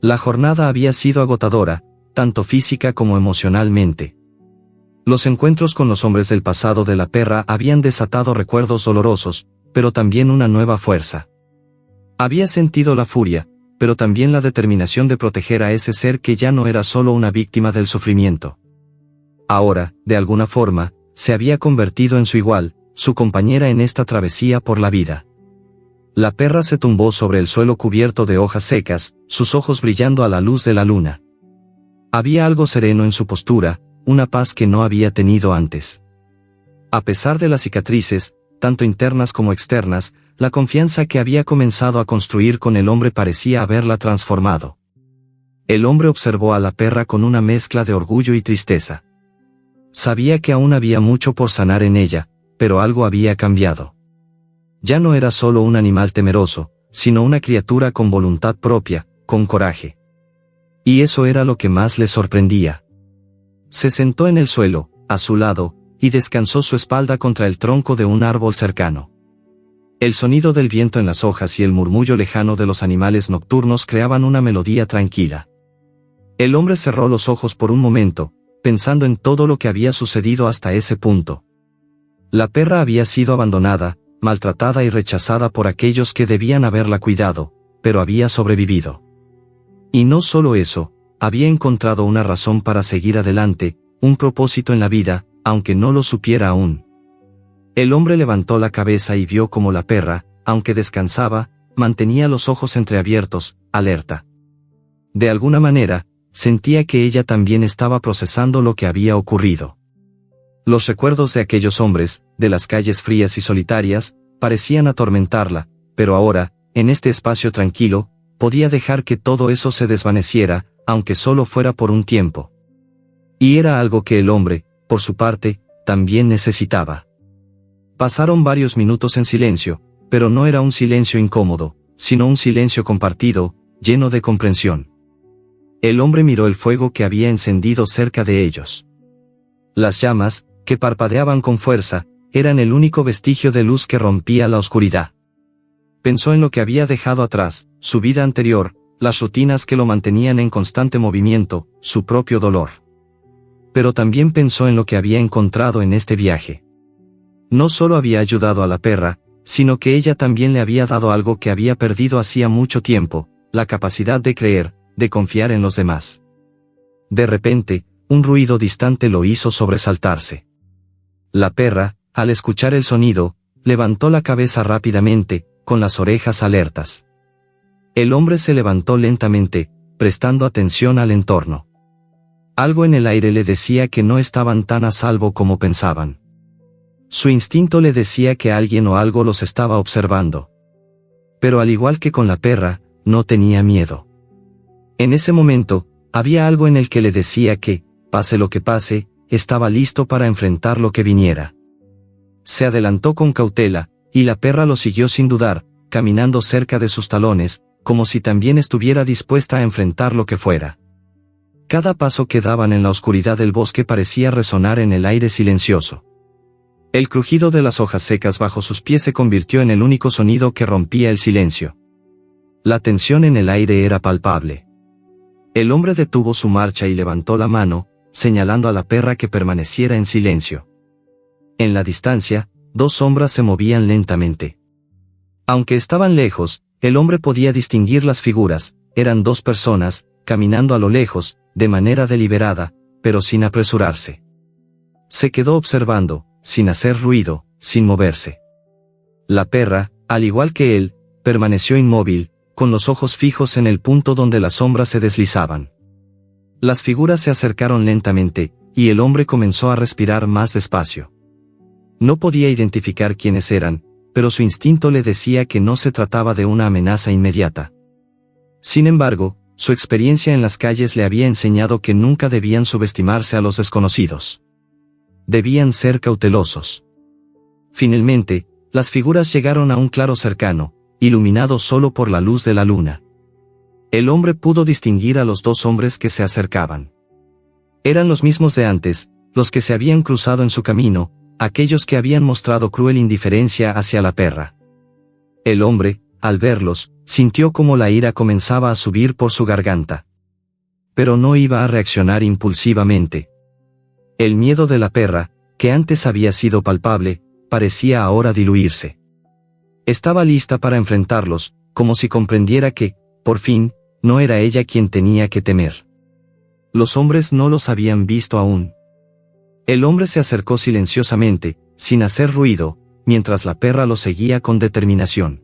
La jornada había sido agotadora, tanto física como emocionalmente. Los encuentros con los hombres del pasado de la perra habían desatado recuerdos dolorosos, pero también una nueva fuerza. Había sentido la furia, pero también la determinación de proteger a ese ser que ya no era solo una víctima del sufrimiento. Ahora, de alguna forma, se había convertido en su igual, su compañera en esta travesía por la vida. La perra se tumbó sobre el suelo cubierto de hojas secas, sus ojos brillando a la luz de la luna. Había algo sereno en su postura, una paz que no había tenido antes. A pesar de las cicatrices, tanto internas como externas, la confianza que había comenzado a construir con el hombre parecía haberla transformado. El hombre observó a la perra con una mezcla de orgullo y tristeza. Sabía que aún había mucho por sanar en ella, pero algo había cambiado. Ya no era solo un animal temeroso, sino una criatura con voluntad propia, con coraje. Y eso era lo que más le sorprendía. Se sentó en el suelo, a su lado, y descansó su espalda contra el tronco de un árbol cercano. El sonido del viento en las hojas y el murmullo lejano de los animales nocturnos creaban una melodía tranquila. El hombre cerró los ojos por un momento, pensando en todo lo que había sucedido hasta ese punto. La perra había sido abandonada, maltratada y rechazada por aquellos que debían haberla cuidado, pero había sobrevivido. Y no solo eso, había encontrado una razón para seguir adelante, un propósito en la vida, aunque no lo supiera aún. El hombre levantó la cabeza y vio cómo la perra, aunque descansaba, mantenía los ojos entreabiertos, alerta. De alguna manera, sentía que ella también estaba procesando lo que había ocurrido. Los recuerdos de aquellos hombres, de las calles frías y solitarias, parecían atormentarla, pero ahora, en este espacio tranquilo, podía dejar que todo eso se desvaneciera, aunque solo fuera por un tiempo. Y era algo que el hombre, por su parte, también necesitaba. Pasaron varios minutos en silencio, pero no era un silencio incómodo, sino un silencio compartido, lleno de comprensión. El hombre miró el fuego que había encendido cerca de ellos. Las llamas, que parpadeaban con fuerza, eran el único vestigio de luz que rompía la oscuridad. Pensó en lo que había dejado atrás, su vida anterior, las rutinas que lo mantenían en constante movimiento, su propio dolor. Pero también pensó en lo que había encontrado en este viaje. No solo había ayudado a la perra, sino que ella también le había dado algo que había perdido hacía mucho tiempo, la capacidad de creer, de confiar en los demás. De repente, un ruido distante lo hizo sobresaltarse. La perra, al escuchar el sonido, levantó la cabeza rápidamente, con las orejas alertas. El hombre se levantó lentamente, prestando atención al entorno. Algo en el aire le decía que no estaban tan a salvo como pensaban. Su instinto le decía que alguien o algo los estaba observando. Pero al igual que con la perra, no tenía miedo. En ese momento, había algo en el que le decía que, pase lo que pase, estaba listo para enfrentar lo que viniera. Se adelantó con cautela, y la perra lo siguió sin dudar, caminando cerca de sus talones, como si también estuviera dispuesta a enfrentar lo que fuera. Cada paso que daban en la oscuridad del bosque parecía resonar en el aire silencioso. El crujido de las hojas secas bajo sus pies se convirtió en el único sonido que rompía el silencio. La tensión en el aire era palpable. El hombre detuvo su marcha y levantó la mano, señalando a la perra que permaneciera en silencio. En la distancia, dos sombras se movían lentamente. Aunque estaban lejos, el hombre podía distinguir las figuras, eran dos personas, caminando a lo lejos, de manera deliberada, pero sin apresurarse. Se quedó observando, sin hacer ruido, sin moverse. La perra, al igual que él, permaneció inmóvil, con los ojos fijos en el punto donde las sombras se deslizaban. Las figuras se acercaron lentamente, y el hombre comenzó a respirar más despacio. No podía identificar quiénes eran, pero su instinto le decía que no se trataba de una amenaza inmediata. Sin embargo, su experiencia en las calles le había enseñado que nunca debían subestimarse a los desconocidos. Debían ser cautelosos. Finalmente, las figuras llegaron a un claro cercano, iluminado solo por la luz de la luna. El hombre pudo distinguir a los dos hombres que se acercaban. Eran los mismos de antes, los que se habían cruzado en su camino, aquellos que habían mostrado cruel indiferencia hacia la perra. El hombre, al verlos, sintió como la ira comenzaba a subir por su garganta. Pero no iba a reaccionar impulsivamente. El miedo de la perra, que antes había sido palpable, parecía ahora diluirse. Estaba lista para enfrentarlos, como si comprendiera que, por fin, no era ella quien tenía que temer. Los hombres no los habían visto aún. El hombre se acercó silenciosamente, sin hacer ruido, mientras la perra lo seguía con determinación.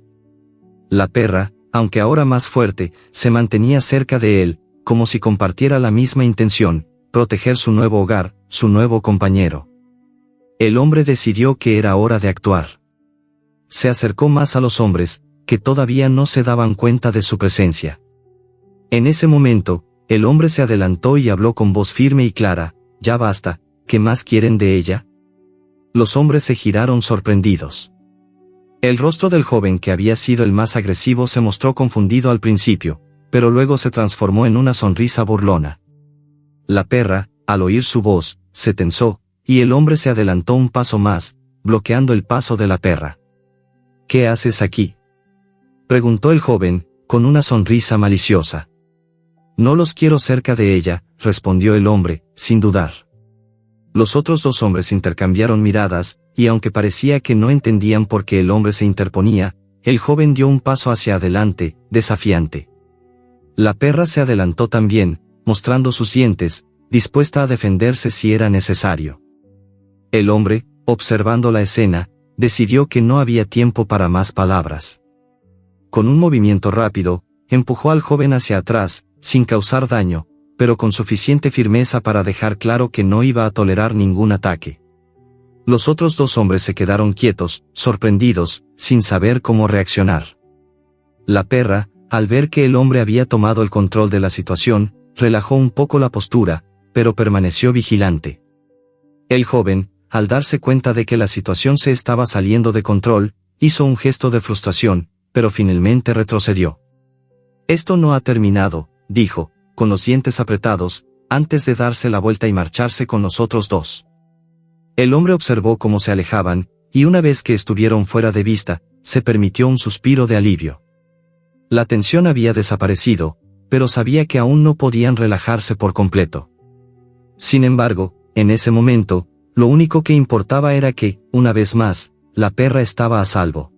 La perra, aunque ahora más fuerte, se mantenía cerca de él, como si compartiera la misma intención, proteger su nuevo hogar, su nuevo compañero. El hombre decidió que era hora de actuar. Se acercó más a los hombres, que todavía no se daban cuenta de su presencia. En ese momento, el hombre se adelantó y habló con voz firme y clara: «Ya basta, ¿qué más quieren de ella?». Los hombres se giraron sorprendidos. El rostro del joven que había sido el más agresivo se mostró confundido al principio, pero luego se transformó en una sonrisa burlona. La perra, al oír su voz, se tensó, y el hombre se adelantó un paso más, bloqueando el paso de la perra. «¿Qué haces aquí?», preguntó el joven, con una sonrisa maliciosa. «No los quiero cerca de ella», respondió el hombre, sin dudar. Los otros dos hombres intercambiaron miradas, y aunque parecía que no entendían por qué el hombre se interponía, el joven dio un paso hacia adelante, desafiante. La perra se adelantó también, mostrando sus dientes, dispuesta a defenderse si era necesario. El hombre, observando la escena, decidió que no había tiempo para más palabras. Con un movimiento rápido, empujó al joven hacia atrás, sin causar daño, pero con suficiente firmeza para dejar claro que no iba a tolerar ningún ataque. Los otros dos hombres se quedaron quietos, sorprendidos, sin saber cómo reaccionar. La perra, al ver que el hombre había tomado el control de la situación, relajó un poco la postura, pero permaneció vigilante. El joven, al darse cuenta de que la situación se estaba saliendo de control, hizo un gesto de frustración, pero finalmente retrocedió. Esto no ha terminado, dijo, con los dientes apretados, antes de darse la vuelta y marcharse con los otros dos. El hombre observó cómo se alejaban, y una vez que estuvieron fuera de vista, se permitió un suspiro de alivio. La tensión había desaparecido, pero sabía que aún no podían relajarse por completo. Sin embargo, en ese momento, lo único que importaba era que, una vez más, la perra estaba a salvo.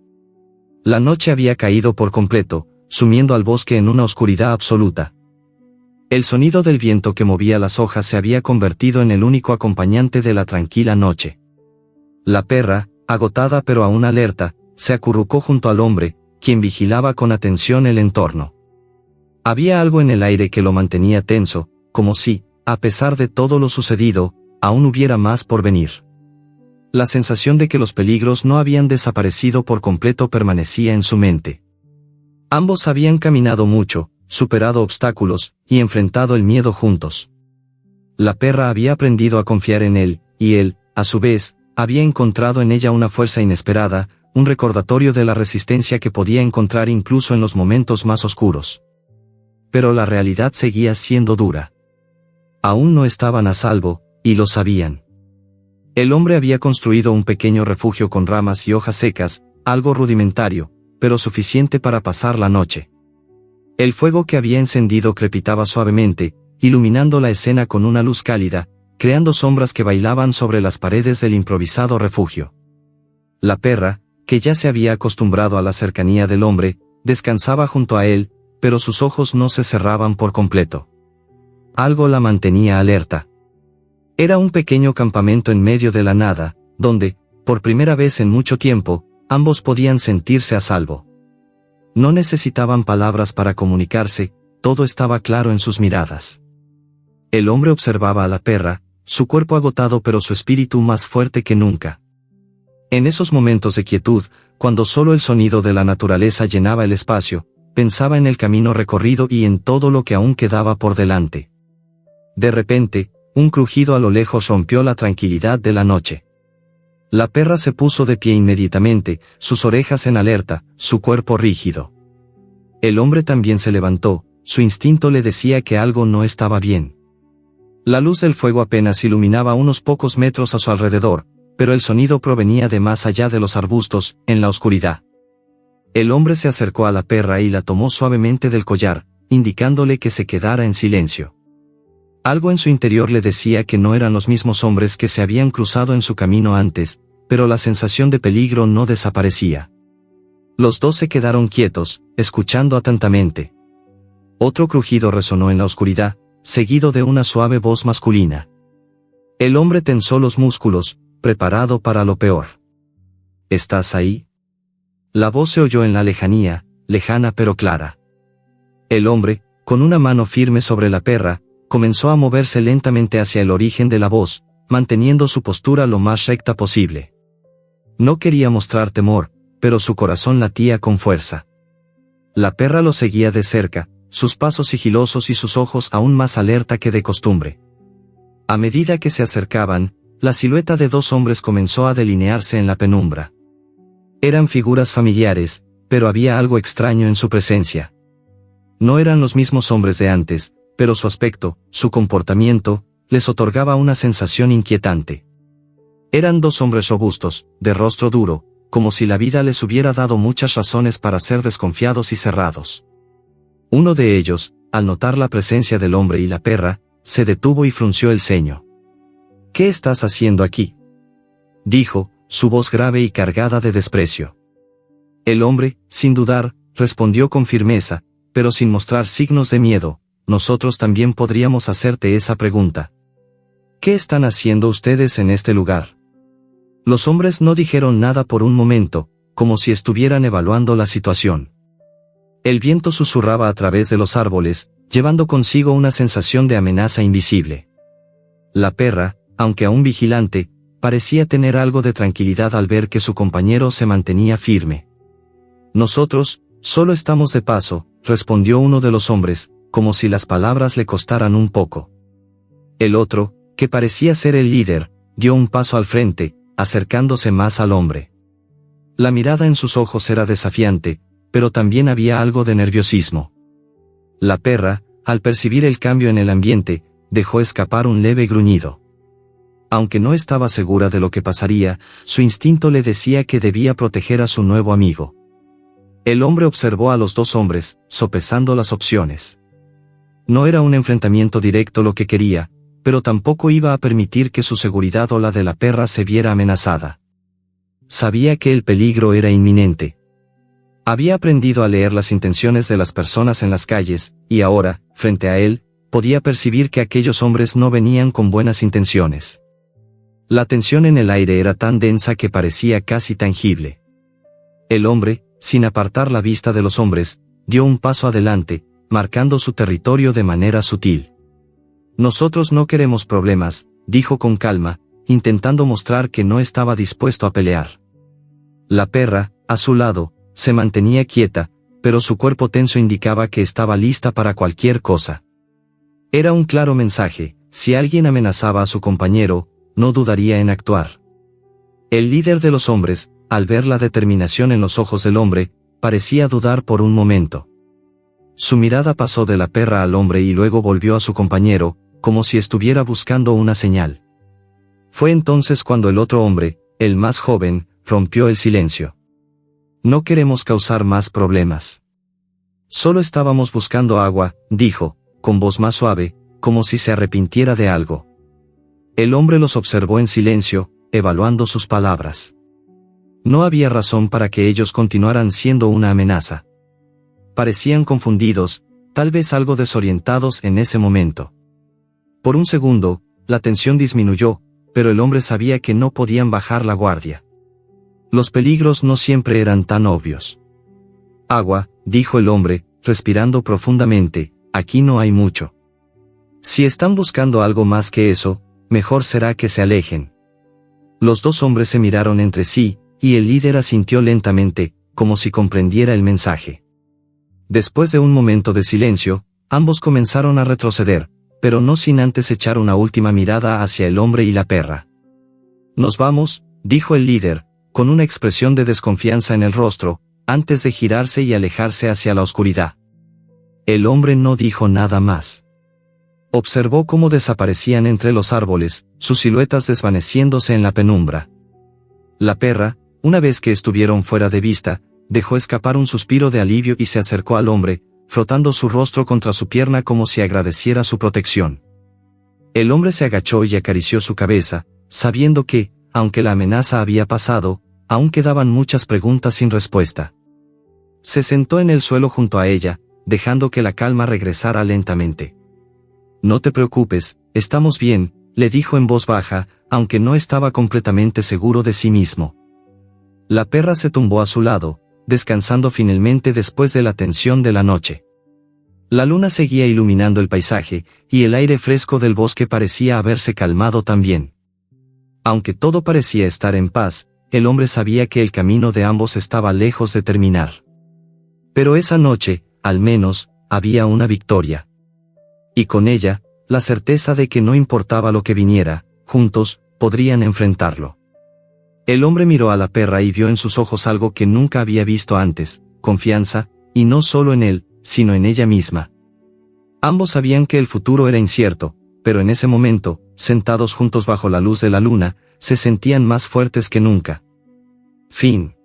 La noche había caído por completo, sumiendo al bosque en una oscuridad absoluta. El sonido del viento que movía las hojas se había convertido en el único acompañante de la tranquila noche. La perra, agotada pero aún alerta, se acurrucó junto al hombre, quien vigilaba con atención el entorno. Había algo en el aire que lo mantenía tenso, como si, a pesar de todo lo sucedido, aún hubiera más por venir. La sensación de que los peligros no habían desaparecido por completo permanecía en su mente. Ambos habían caminado mucho, superado obstáculos, y enfrentado el miedo juntos. La perra había aprendido a confiar en él, y él, a su vez, había encontrado en ella una fuerza inesperada, un recordatorio de la resistencia que podía encontrar incluso en los momentos más oscuros. Pero la realidad seguía siendo dura. Aún no estaban a salvo, y lo sabían. El hombre había construido un pequeño refugio con ramas y hojas secas, algo rudimentario, pero suficiente para pasar la noche. El fuego que había encendido crepitaba suavemente, iluminando la escena con una luz cálida, creando sombras que bailaban sobre las paredes del improvisado refugio. La perra, que ya se había acostumbrado a la cercanía del hombre, descansaba junto a él, pero sus ojos no se cerraban por completo. Algo la mantenía alerta. Era un pequeño campamento en medio de la nada, donde, por primera vez en mucho tiempo, ambos podían sentirse a salvo. No necesitaban palabras para comunicarse, todo estaba claro en sus miradas. El hombre observaba a la perra, su cuerpo agotado pero su espíritu más fuerte que nunca. En esos momentos de quietud, cuando solo el sonido de la naturaleza llenaba el espacio, pensaba en el camino recorrido y en todo lo que aún quedaba por delante. De repente, un crujido a lo lejos rompió la tranquilidad de la noche. La perra se puso de pie inmediatamente, sus orejas en alerta, su cuerpo rígido. El hombre también se levantó, su instinto le decía que algo no estaba bien. La luz del fuego apenas iluminaba unos pocos metros a su alrededor, pero el sonido provenía de más allá de los arbustos, en la oscuridad. El hombre se acercó a la perra y la tomó suavemente del collar, indicándole que se quedara en silencio. Algo en su interior le decía que no eran los mismos hombres que se habían cruzado en su camino antes, pero la sensación de peligro no desaparecía. Los dos se quedaron quietos, escuchando atentamente. Otro crujido resonó en la oscuridad, seguido de una suave voz masculina. El hombre tensó los músculos, preparado para lo peor. ¿Estás ahí? La voz se oyó en la lejanía, lejana pero clara. El hombre, con una mano firme sobre la perra, comenzó a moverse lentamente hacia el origen de la voz, manteniendo su postura lo más recta posible. No quería mostrar temor, pero su corazón latía con fuerza. La perra lo seguía de cerca, sus pasos sigilosos y sus ojos aún más alerta que de costumbre. A medida que se acercaban, la silueta de dos hombres comenzó a delinearse en la penumbra. Eran figuras familiares, pero había algo extraño en su presencia. No eran los mismos hombres de antes, pero su aspecto, su comportamiento, les otorgaba una sensación inquietante. Eran dos hombres robustos, de rostro duro, como si la vida les hubiera dado muchas razones para ser desconfiados y cerrados. Uno de ellos, al notar la presencia del hombre y la perra, se detuvo y frunció el ceño. ¿Qué estás haciendo aquí?, dijo, su voz grave y cargada de desprecio. El hombre, sin dudar, respondió con firmeza, pero sin mostrar signos de miedo: nosotros también podríamos hacerte esa pregunta. ¿Qué están haciendo ustedes en este lugar? Los hombres no dijeron nada por un momento, como si estuvieran evaluando la situación. El viento susurraba a través de los árboles, llevando consigo una sensación de amenaza invisible. La perra, aunque aún vigilante, parecía tener algo de tranquilidad al ver que su compañero se mantenía firme. Nosotros, solo estamos de paso, respondió uno de los hombres, como si las palabras le costaran un poco. El otro, que parecía ser el líder, dio un paso al frente, acercándose más al hombre. La mirada en sus ojos era desafiante, pero también había algo de nerviosismo. La perra, al percibir el cambio en el ambiente, dejó escapar un leve gruñido. Aunque no estaba segura de lo que pasaría, su instinto le decía que debía proteger a su nuevo amigo. El hombre observó a los dos hombres, sopesando las opciones. No era un enfrentamiento directo lo que quería, pero tampoco iba a permitir que su seguridad o la de la perra se viera amenazada. Sabía que el peligro era inminente. Había aprendido a leer las intenciones de las personas en las calles, y ahora, frente a él, podía percibir que aquellos hombres no venían con buenas intenciones. La tensión en el aire era tan densa que parecía casi tangible. El hombre, sin apartar la vista de los hombres, dio un paso adelante, marcando su territorio de manera sutil. «Nosotros no queremos problemas», dijo con calma, intentando mostrar que no estaba dispuesto a pelear. La perra, a su lado, se mantenía quieta, pero su cuerpo tenso indicaba que estaba lista para cualquier cosa. Era un claro mensaje: si alguien amenazaba a su compañero, no dudaría en actuar. El líder de los hombres, al ver la determinación en los ojos del hombre, parecía dudar por un momento. Su mirada pasó de la perra al hombre y luego volvió a su compañero, como si estuviera buscando una señal. Fue entonces cuando el otro hombre, el más joven, rompió el silencio. «No queremos causar más problemas. Solo estábamos buscando agua», dijo, con voz más suave, como si se arrepintiera de algo. El hombre los observó en silencio, evaluando sus palabras. No había razón para que ellos continuaran siendo una amenaza. Parecían confundidos, tal vez algo desorientados en ese momento. Por un segundo, la tensión disminuyó, pero el hombre sabía que no podían bajar la guardia. Los peligros no siempre eran tan obvios. «Agua», dijo el hombre, respirando profundamente, «aquí no hay mucho. Si están buscando algo más que eso, mejor será que se alejen». Los dos hombres se miraron entre sí, y el líder asintió lentamente, como si comprendiera el mensaje. Después de un momento de silencio, ambos comenzaron a retroceder, pero no sin antes echar una última mirada hacia el hombre y la perra. «Nos vamos», dijo el líder, con una expresión de desconfianza en el rostro, antes de girarse y alejarse hacia la oscuridad. El hombre no dijo nada más. Observó cómo desaparecían entre los árboles, sus siluetas desvaneciéndose en la penumbra. La perra, una vez que estuvieron fuera de vista, dejó escapar un suspiro de alivio y se acercó al hombre, frotando su rostro contra su pierna como si agradeciera su protección. El hombre se agachó y acarició su cabeza, sabiendo que, aunque la amenaza había pasado, aún quedaban muchas preguntas sin respuesta. Se sentó en el suelo junto a ella, dejando que la calma regresara lentamente. «No te preocupes, estamos bien», le dijo en voz baja, aunque no estaba completamente seguro de sí mismo. La perra se tumbó a su lado, descansando finalmente después de la tensión de la noche. La luna seguía iluminando el paisaje, y el aire fresco del bosque parecía haberse calmado también. Aunque todo parecía estar en paz, el hombre sabía que el camino de ambos estaba lejos de terminar. Pero esa noche, al menos, había una victoria. Y con ella, la certeza de que no importaba lo que viniera, juntos, podrían enfrentarlo. El hombre miró a la perra y vio en sus ojos algo que nunca había visto antes: confianza, y no solo en él, sino en ella misma. Ambos sabían que el futuro era incierto, pero en ese momento, sentados juntos bajo la luz de la luna, se sentían más fuertes que nunca. Fin.